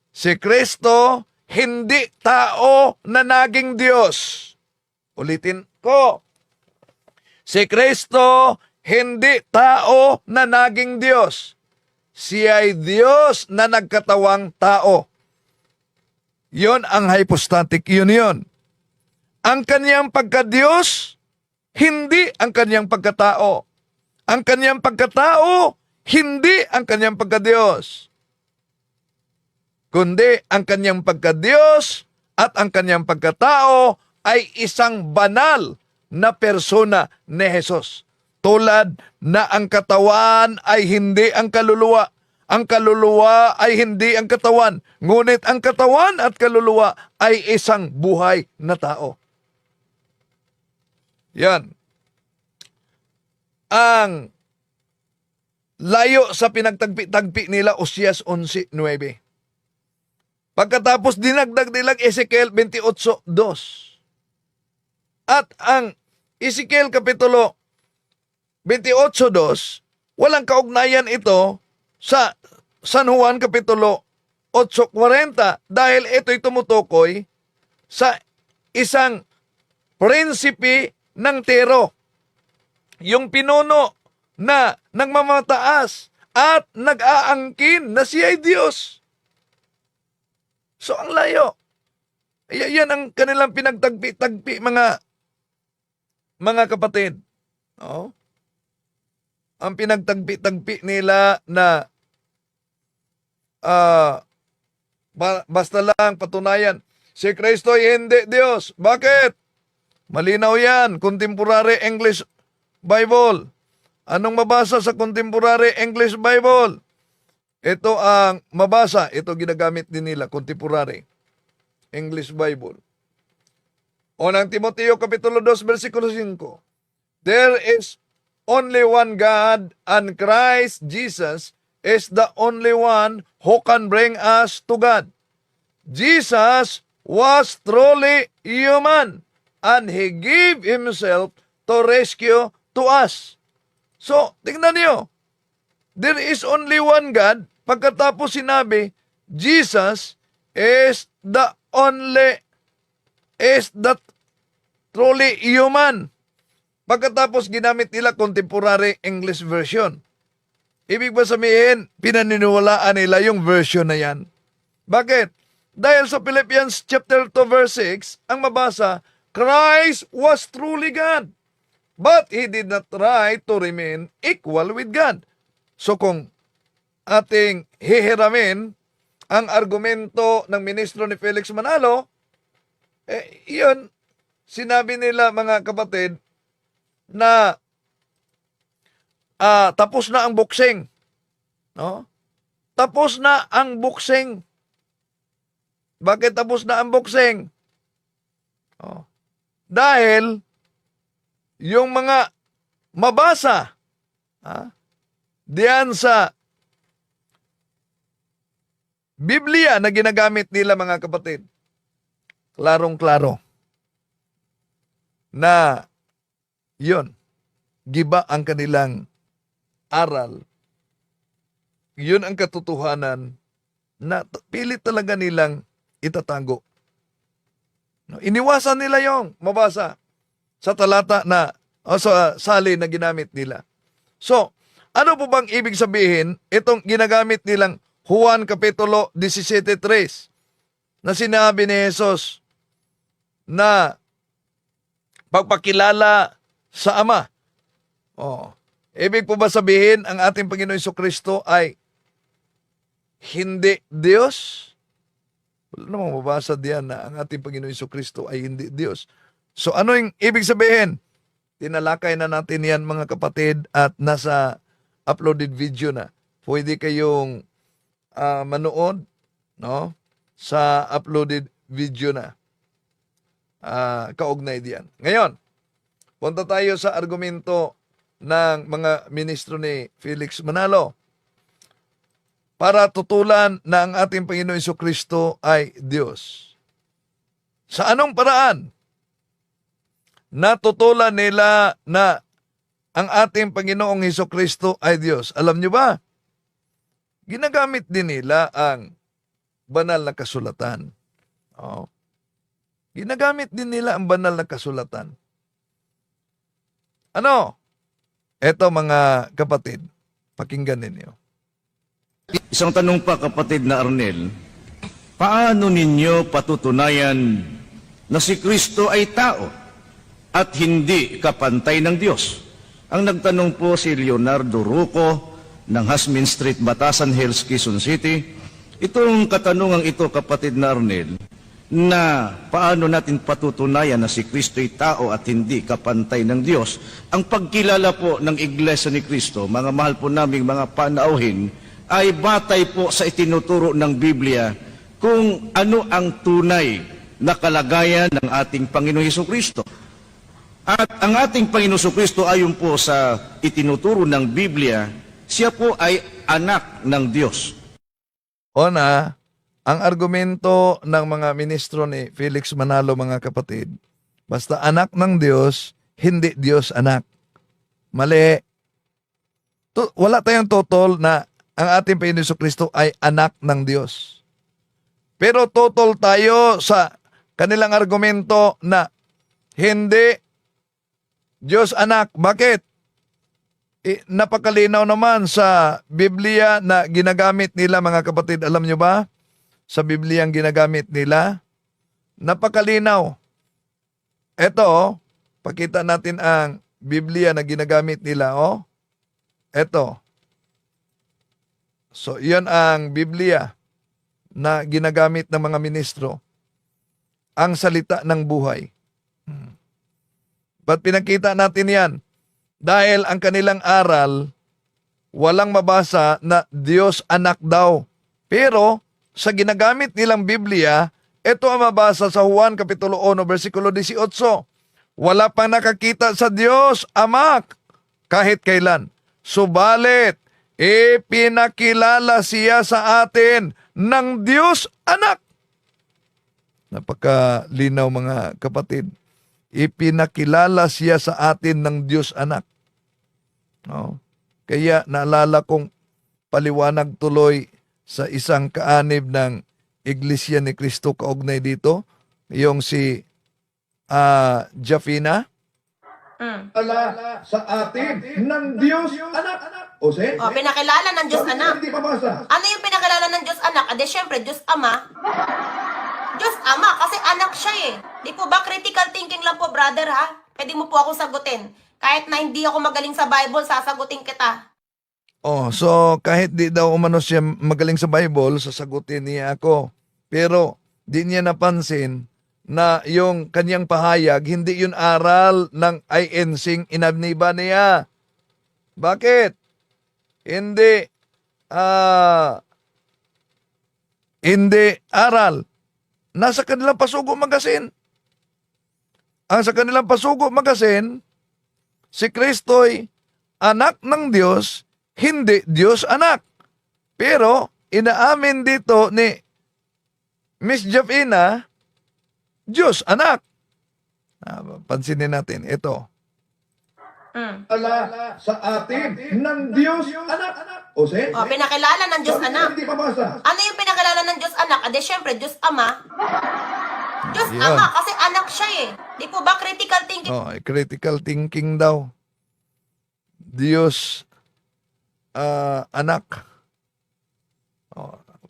si Kristo hindi tao na naging Diyos. Ulitin ko. Si Kristo hindi tao na naging Diyos. Siya ay Diyos na nagkatawang tao. Yon ang hypostatic union. Ang kanyang pagka-Diyos, hindi ang kanyang pagkatao. Ang kanyang pagkatao, hindi ang kanyang pagka-Diyos. Kundi ang kanyang pagka-Diyos at ang kanyang pagkatao ay isang banal na persona ni Jesus. Tulad na ang katawan ay hindi ang kaluluwa. Ang kaluluwa ay hindi ang katawan. Ngunit ang katawan at kaluluwa ay isang buhay na tao. Yan. Ang layo sa pinagtagpi-tagpi nila, Oseas 11:9. Pagkatapos dinagdag nilang Ezekiel 28:2. At ang Ezekiel Kapitulo 28:2, walang kaugnayan ito sa San Juan Kapitulo 8:40 dahil ito'y tumutukoy sa isang prinsipe ng Tiro. Yung pinuno na nagmamataas at nag-aangkin na siya ay Diyos. So ang layo. Yan ang kanilang pinagtagpi-tagpi mga kapatid. No? Ang pinagtagpi-tagpi nila na ah, basta lang patunayan, si Kristo ay hindi Diyos. Bakit? Malinaw yan, Contemporary English Bible. Anong mabasa sa Contemporary English Bible? Ito ang mabasa, ito ginagamit din nila, Contemporary English Bible. Unang Timoteo Kapitulo 2, versikulo 5. There is only one God, and Christ Jesus is the only one who can bring us to God. Jesus was truly human, and He gave Himself to rescue to us. So, tingnan niyo, there is only one God. Pagkatapos sinabi, Jesus is the truly human. Pagkatapos ginamit nila Contemporary English Version. Ibig ba sabihin, pinaniniwalaan nila yung version na yan? Bakit? Dahil sa Philippians chapter 2 verse 6, ang mabasa, Christ was truly God, but He did not try to remain equal with God. So kung ating hihiramin ang argumento ng ministro ni Felix Manalo, yun, sinabi nila mga kapatid na tapos na ang boxing. No? Tapos na ang boxing. Bakit tapos na ang boxing? Dahil yung mga mabasa diyan sa Biblia na ginagamit nila mga kapatid, klarong-klaro na yun, giba ang kanilang aral. Yun ang katotohanan na pilit talaga nilang itatago. Iniwasan nila yung mabasa sa talata na o sa salin na ginamit nila. So, ano po bang ibig sabihin itong ginagamit nilang Juan Kapitulo 17:3 na sinabi ni Jesus na pagpakilala sa Ama? Ibig po ba sabihin ang ating Panginoon Jesucristo ay hindi Diyos? Wala namang mabasa diyan na ang ating Panginoon Jesucristo ay hindi Diyos. So ano yung ibig sabihin? Tinalakay na natin yan mga kapatid at nasa uploaded video na. Pwede kayong manood sa uploaded video na. Kaugnay diyan. Ngayon, punta tayo sa argumento ng mga ministro ni Felix Manalo para tutulan na ang ating Panginoon Jesucristo ay Diyos. Sa anong paraan natutulan nila na ang ating Panginoong Jesucristo ay Diyos? Alam niyo ba? Ginagamit din nila ang banal na kasulatan. Ginagamit din nila ang banal na kasulatan. Ano? Eto mga kapatid, pakinggan ninyo. Isang tanong pa kapatid na Arnel, paano ninyo patutunayan na si Kristo ay tao at hindi kapantay ng Diyos? Ang nagtanong po si Leonardo Ruco ng Hasmin Street, Batasan Hills, Quezon City. Itong katanungang ito kapatid na Arnel, na paano natin patutunayan na si Kristo ay tao at hindi kapantay ng Diyos. Ang pagkilala po ng Iglesia ni Kristo, mga mahal po naming mga panauhin, ay batay po sa itinuturo ng Biblia kung ano ang tunay na kalagayan ng ating Panginoong Hesukristo. At ang ating Panginoong Hesukristo ayon po sa itinuturo ng Biblia, siya po ay anak ng Diyos. Una, ang argumento ng mga ministro ni Felix Manalo mga kapatid, basta anak ng Diyos, hindi Diyos anak. Mali. Wala tayong totoo na ang ating Panginoon Jesucristo ay anak ng Diyos. Pero totoo tayo sa kanilang argumento na hindi Diyos anak. Bakit? Napakalinaw naman sa Biblia na ginagamit nila mga kapatid. Alam nyo ba? Sa Biblia ang ginagamit nila, napakalinaw. Ito, pakita natin ang Biblia na ginagamit nila. Ito. So, iyon ang Biblia na ginagamit ng mga ministro. Ang salita ng buhay. Ba't pinakita natin yan? Dahil ang kanilang aral, walang mabasa na Diyos anak daw. Pero, sa ginagamit nilang Biblia, ito ang mabasa sa Juan Kapitulo 1, versikulo 18. Wala pang nakakita sa Diyos, Ama, kahit kailan. Subalit, ipinakilala siya sa atin ng Diyos anak. Napakalinaw mga kapatid. Ipinakilala siya sa atin ng Diyos anak. No? Kaya naalala kong paliwanag tuloy sa isang kaanib ng Iglesia ni Cristo kaugnay dito, yung si Jafina. Ala sa atin ng Diyos anak. O Pinakilala ng Diyos anak. Hindi mabasa. Ano yung pinakilala ng Diyos anak? Ade, syempre, Diyos Ama. Diyos Ama, kasi anak siya eh. Di po ba critical thinking lang po, brother, ha? Pwede mo po ako sagutin. Kahit na hindi ako magaling sa Bible, sasagutin kita. Oh, so kahit di daw umano siya magaling sa Bible, sasagutin niya ako. Pero di niya napansin na yung kanyang pahayag, hindi yun aral ng INC inabniba niya. Bakit? Hindi aral. Nasa kanilang Pasugo Magazine. Ang sa kanilang Pasugo Magazine, si Kristo'y anak ng Diyos, hindi Diyos anak. Pero, inaamin dito ni Miss Jafina, Diyos anak. Pansinin natin, ito. Ala sa atin ng Diyos anak. Pinakilala ng Diyos anak. Hindi mabasa. Ano yung pinakilala ng Diyos anak? Ade, syempre, Diyos Ama. Diyos Yun. Ama, kasi anak siya eh. Di po ba critical thinking? Critical thinking daw. Diyos anak.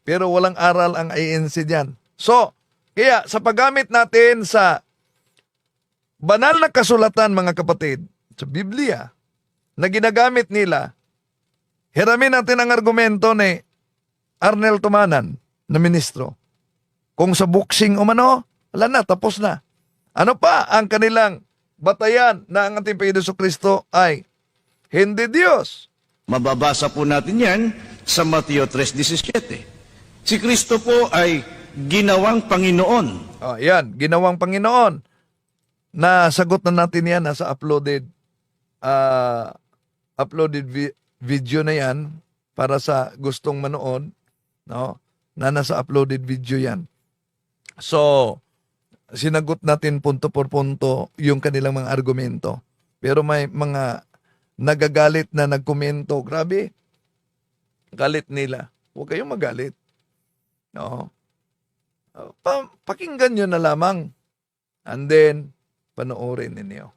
Pero walang aral ang INC diyan. So, kaya sa paggamit natin sa banal na kasulatan, mga kapatid, sa Biblia, na ginagamit nila, hiramin natin ang argumento ni Arnel Tumanan na ministro. Kung sa boxing umano, wala na, tapos na. Ano pa ang kanilang batayan na ang ating Panginoon Jesucristo ay hindi Diyos? Mababasa po natin yan sa Mateo 3:17. Si Kristo po ay ginawang Panginoon. Yan, ginawang Panginoon. Nasagot na natin yan, nasa uploaded video na yan para sa gustong manood, no? Na nasa uploaded video yan. So, sinagot natin punto por punto yung kanilang mga argumento. Pero may mga nagagalit na nagkomento. Grabe, galit nila. Huwag kayong magalit. No? Pakinggan nyo na lamang. And then, panoorin ninyo.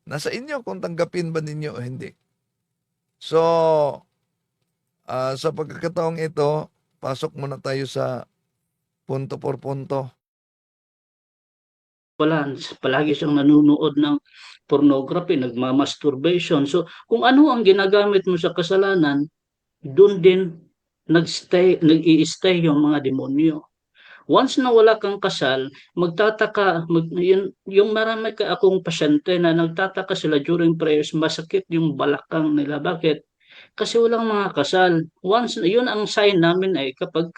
Nasa inyo kung tanggapin ba ninyo o hindi. So, sa pagkakataong ito, pasok muna tayo sa punto por punto. Palagi siyang nanonood ng pornography, nagmamasturbation. So, kung ano ang ginagamit mo sa kasalanan, doon din nag-i-stay yung mga demonyo. Once na wala kang kasal, yung marami akong pasyente na nagtataka sila during prayers, masakit yung balakang nila. Bakit? Kasi walang mga kasal. Once, yun ang sign namin ay kapag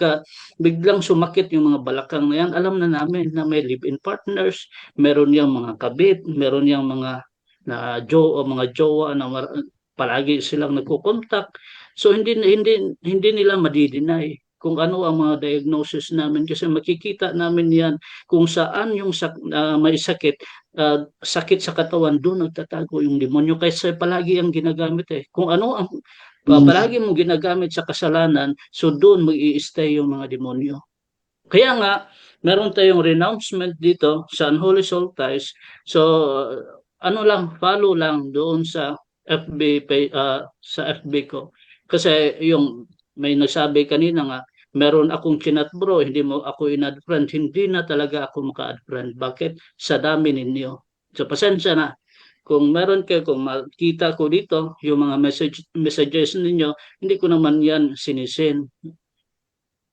biglang sumakit yung mga balakang na yan, alam na namin na may live-in partners, meron yung mga kabit, meron yung mga mga jowa na palagi silang nagkukontak. So hindi nila madideny kung ano ang mga diagnosis namin kasi makikita namin yan kung saan yung may sakit sa katawan, doon nagtatago yung demonyo. Kasi palagi ang ginagamit kung ano ang palagi mo ginagamit sa kasalanan, so doon mag-i-stay yung mga demonyo. Kaya nga meron tayong renouncement dito sa Unholy Soul Ties. So follow lang doon sa FB ko. Kasi yung may nagsabi kanina nga, meron akong chinat bro, hindi mo ako in-add friend. Hindi na talaga ako maka-add friend. Bakit? Sa dami ninyo. So pasensya na. Kung meron kayo, kung makita ko dito, yung mga messages ninyo, hindi ko naman yan sinisin.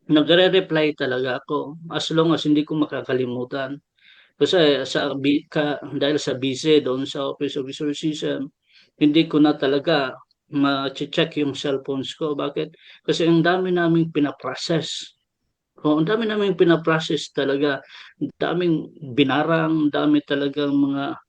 Nagre-reply talaga ako as long as hindi ko makakalimutan. Kasi dahil sa busy doon sa Office of Exorcism, hindi ko na talaga ma-check yung cellphones ko. Bakit? Kasi ang dami naming pinaprocess. O, ang dami naming pinaprocess talaga. Ang daming binarang, ang dami talagang mga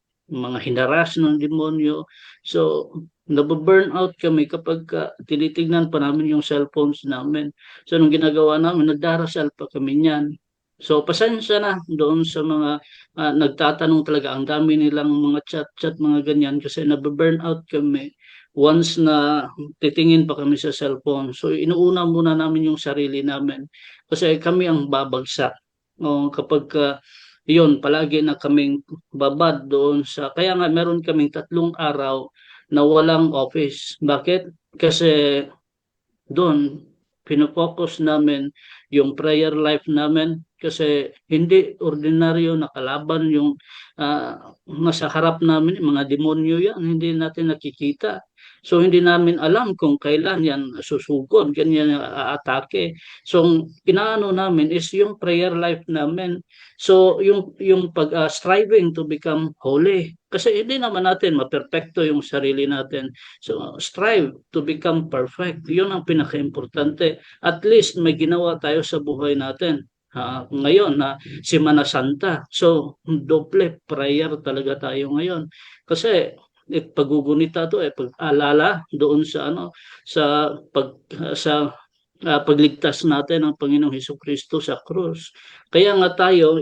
hinaras ng demonyo. So, nababurn out kami kapag tinitignan pa namin yung cellphones namin. So, nung ginagawa namin, nagdarasal pa kami niyan. So, pasensya na doon sa mga nagtatanong talaga. Ang dami nilang mga chat-chat, mga ganyan, kasi nababurn out kami once na titingin pa kami sa cellphone. So, inuuna muna namin yung sarili namin kasi kami ang babagsak. O, kapag yun, palagi na kaming babad doon sa, kaya nga meron kaming 3 araw na walang office. Bakit? Kasi doon, pinofocus namin yung prayer life namin kasi hindi ordinaryo na kalaban yung nasa harap namin, mga demonyo yan, hindi natin nakikita. So hindi namin alam kung kailan yan susugod, ganyan aatake. So inaano namin is yung prayer life namin. So yung striving to become holy. Kasi hindi naman natin maperfecto yung sarili natin. So strive to become perfect. Yun ang pinaka-importante. At least may ginawa tayo sa buhay natin. Ngayon na Semana Santa. So doble prayer talaga tayo ngayon. Kasi paggugunita to pag-alala doon sa pagligtas natin ng Panginoong Hesukristo sa krus. Kaya nga tayo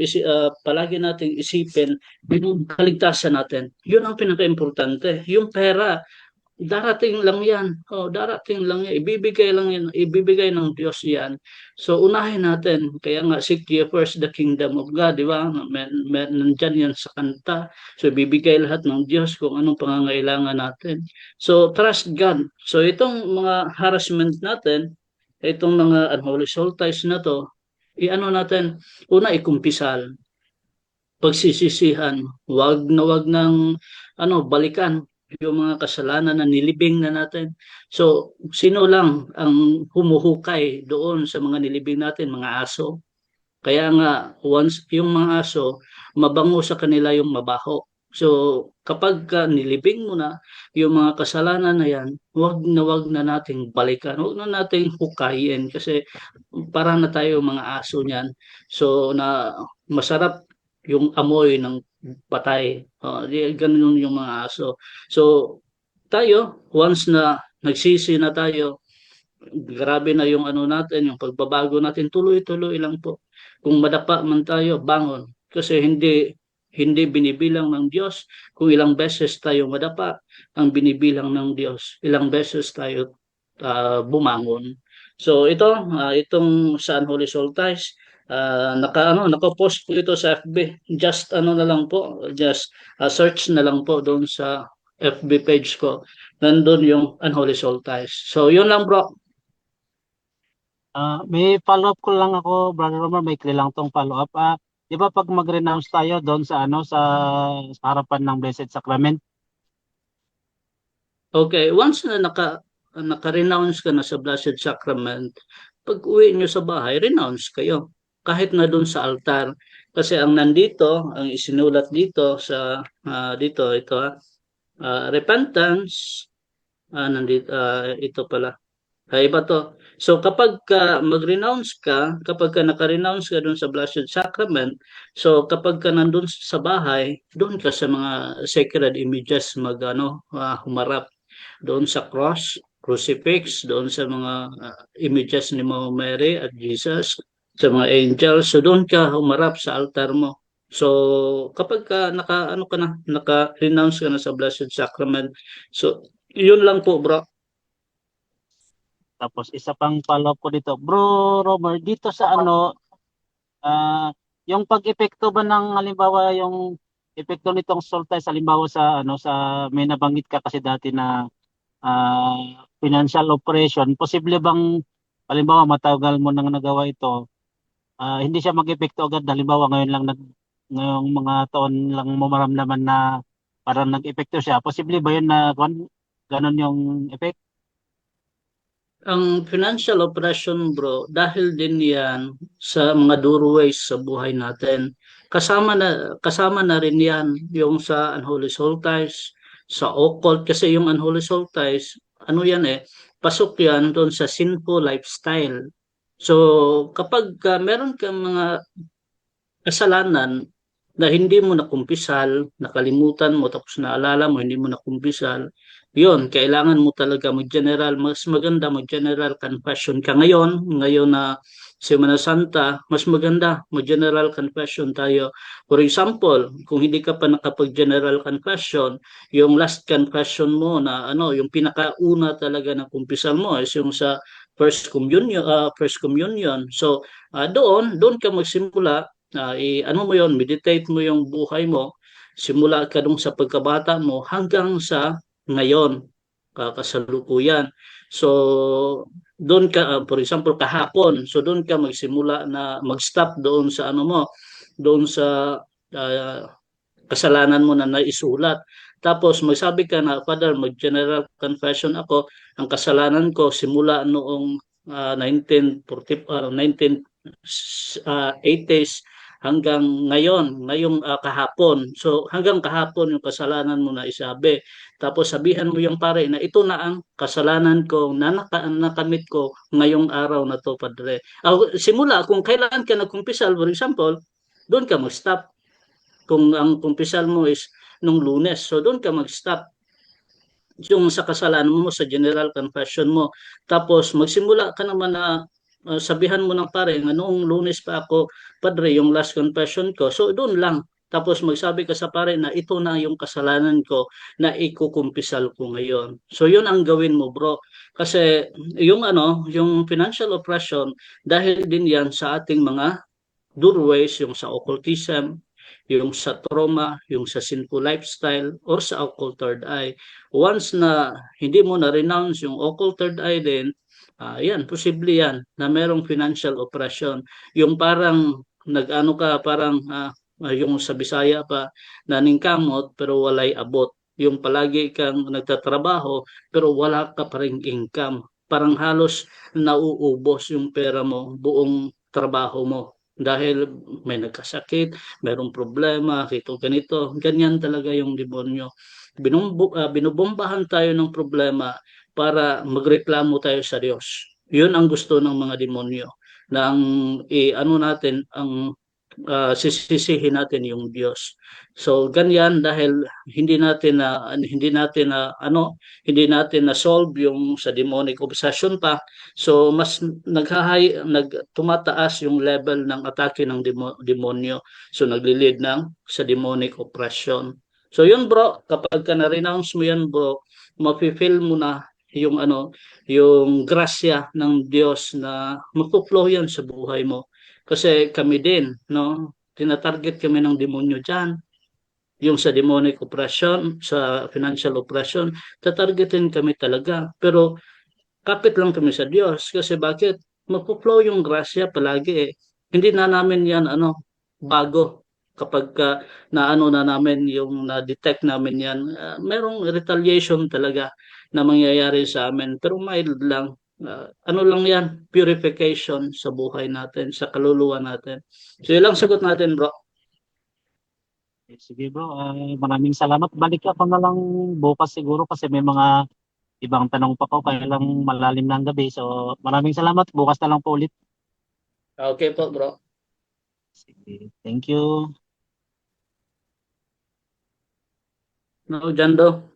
palagi nating isipin yung kaligtasan natin. Yun ang pinaka-importante. Yung pera, darating lang yan. Darating lang yan. Ibibigay lang yan. Ibibigay ng Diyos yan. So, unahin natin. Kaya nga, seek ye first the kingdom of God, di ba? Nandyan yan sa kanta. So, ibibigay lahat ng Diyos kung anong pangangailangan natin. So, trust God. So, itong mga harassment natin, itong mga unholy soul ties na to, natin, una, ikumpisal. Pagsisisihan. Wag nang balikan yung mga kasalanan na nilibing na natin. So, sino lang ang humuhukay doon sa mga nilibing natin? Mga aso. Kaya nga, once yung mga aso, mabango sa kanila yung mabaho. So, kapag nilibing mo na yung mga kasalanan na yan, wag na nating balikan. Wag na nating hukayin kasi para na tayo mga aso niyan. So, na masarap yung amoy ng patay. Ganun yung mga aso. So, tayo, once na nagsisi na tayo, grabe na yung natin, yung pagbabago natin, tuloy-tuloy lang po. Kung madapa man tayo, bangon. Kasi hindi binibilang ng Diyos kung ilang beses tayo madapa, ang binibilang ng Diyos. Ilang beses tayo bumangon. So itong sa Unholy Soul Ties, naka-post ko ito sa FB. Just na lang po, search na lang po doon sa FB page ko. Nandun yung Unholy Soul Ties. So yun lang, bro. May follow-up ko lang ako, Brother Romar, may lang tong follow-up. Di ba pag mag-renounce tayo doon sa sa harapan ng Blessed Sacrament? Okay, once na naka-renounce ka na sa Blessed Sacrament, pag uwi nyo sa bahay, renounce kayo. Kahit na doon sa altar. Kasi ang nandito, ang isinulat dito sa repentance, nandito, ito pala. Iba to. So kapag mag-renounce ka, kapag naka-renounce ka doon sa Blessed Sacrament, so kapag ka nandun sa bahay, doon ka sa mga sacred images humarap. Doon sa cross, crucifix, doon sa mga images ni Mama Mary at Jesus, sa mga angels, so doon ka humarap sa altar mo. So kapag naka-renounce ka na sa Blessed Sacrament, so yun lang po, bro. Tapos isa pang follow-up ko dito. Bro Romar, dito sa yung pag-epekto ba ng halimbawa yung epekto nitong soul ties halimbawa sa may nabanggit ka kasi dati na financial operation, posible bang halimbawa matagal mo nang nagawa ito, hindi siya mag-epekto agad halimbawa ngayong mga taon lang mo maramdaman na parang nag-epekto siya. Posible ba yun na ganun yung effect? Ang financial operation, bro, dahil din yan sa mga doorways sa buhay natin. Kasama na rin yan yung sa unholy soul ties, sa occult, kasi yung unholy soul ties, ano yan pasok yan doon sa sinful lifestyle. So, kapag meron kang mga kasalanan na hindi mo nakumpisal, nakalimutan mo, tapos naalala mo, hindi mo nakumpisal, yun, kailangan mo talaga mag-general, mas maganda mag-general confession ka ngayon na Semana Santa, mas maganda mag-general confession tayo. For example, kung hindi ka pa nakapag-general confession, yung last confession mo na yung pinakauna talaga na kumpisal mo is yung sa first communion. So, doon ka magsimula ano mo yon, meditate mo yung buhay mo, simula ka dun sa pagkabata mo hanggang sa ngayon, kasalukuyan. So, doon ka, for example, kahapon, so doon ka magsimula na mag-stop doon sa doon sa ah, kasalanan mo na naisulat. Tapos magsabi ka na, Father, mag-general confession ako, ang kasalanan ko simula noong 1980s hanggang ngayong kahapon. So hanggang kahapon yung kasalanan mo na isabi. Tapos sabihan mo yung pare na ito na ang kasalanan ko na nakamit ko ngayong araw na to, Padre. Simula, kung kailan ka nagkumpisal, for example, doon ka mag-stop. Kung ang kumpisal mo is nung Lunes, so doon ka mag-stop yung sa kasalanan mo sa general confession mo. Tapos magsimula ka naman na sabihan mo ng pare nga noong Lunes pa ako, Padre, yung last confession ko. So doon lang. Tapos magsabi ka sa pare na ito na yung kasalanan ko na ikukumpisal ko ngayon. So yun ang gawin mo, bro. Kasi yung financial oppression, dahil din yan sa ating mga doorways, yung sa occultism, yung sa trauma, yung sa sinful lifestyle, or sa occult third eye. Once na hindi mo na-renounce yung occult third eye din, yan, posible yan na merong financial oppression. Yung parang nag-ano ka, parang yung sa Bisaya pa, naningkamot pero walay abot. Yung palagi kang nagtatrabaho pero wala ka pa ring income. Parang halos nauubos yung pera mo, buong trabaho mo dahil may nagkasakit, mayroong problema, ito ganito, ganyan talaga yung demonyo. Binubombahan tayo ng problema para magreklamo tayo sa Diyos. Yun ang gusto ng mga demonyo. Na sisisihin natin yung Diyos. So ganyan dahil hindi natin na solve yung sa demonic obsession pa. So mas tumataas yung level ng atake ng demonyo. So nagli-lead sa demonic oppression. So yun, bro, kapag ka na-renounce mo yan, bro, mafe-feel mo na yung grasya ng Diyos na magpo-flow yan sa buhay mo. Kasi kami din, no, tinatarget kami ng demonyo diyan. Yung sa demonic oppression, sa financial oppression, tatargetin kami talaga. Pero kapit lang kami sa Diyos kasi bakit? Magpo-flow yung grasya palagi. Hindi na namin yan bago kapag na namin yung na-detect namin yan, merong retaliation talaga na mangyayari sa amin. Pero mild lang. Lang yan, purification sa buhay natin, sa kaluluwa natin. So yun lang sagot natin, bro. Sige bro, maraming salamat. Balik ako na lang bukas siguro kasi may mga ibang tanong pa ko kaya lang malalim ng gabi. So maraming salamat. Bukas na lang po ulit. Okay po, bro. Sige, thank you. No, Jando.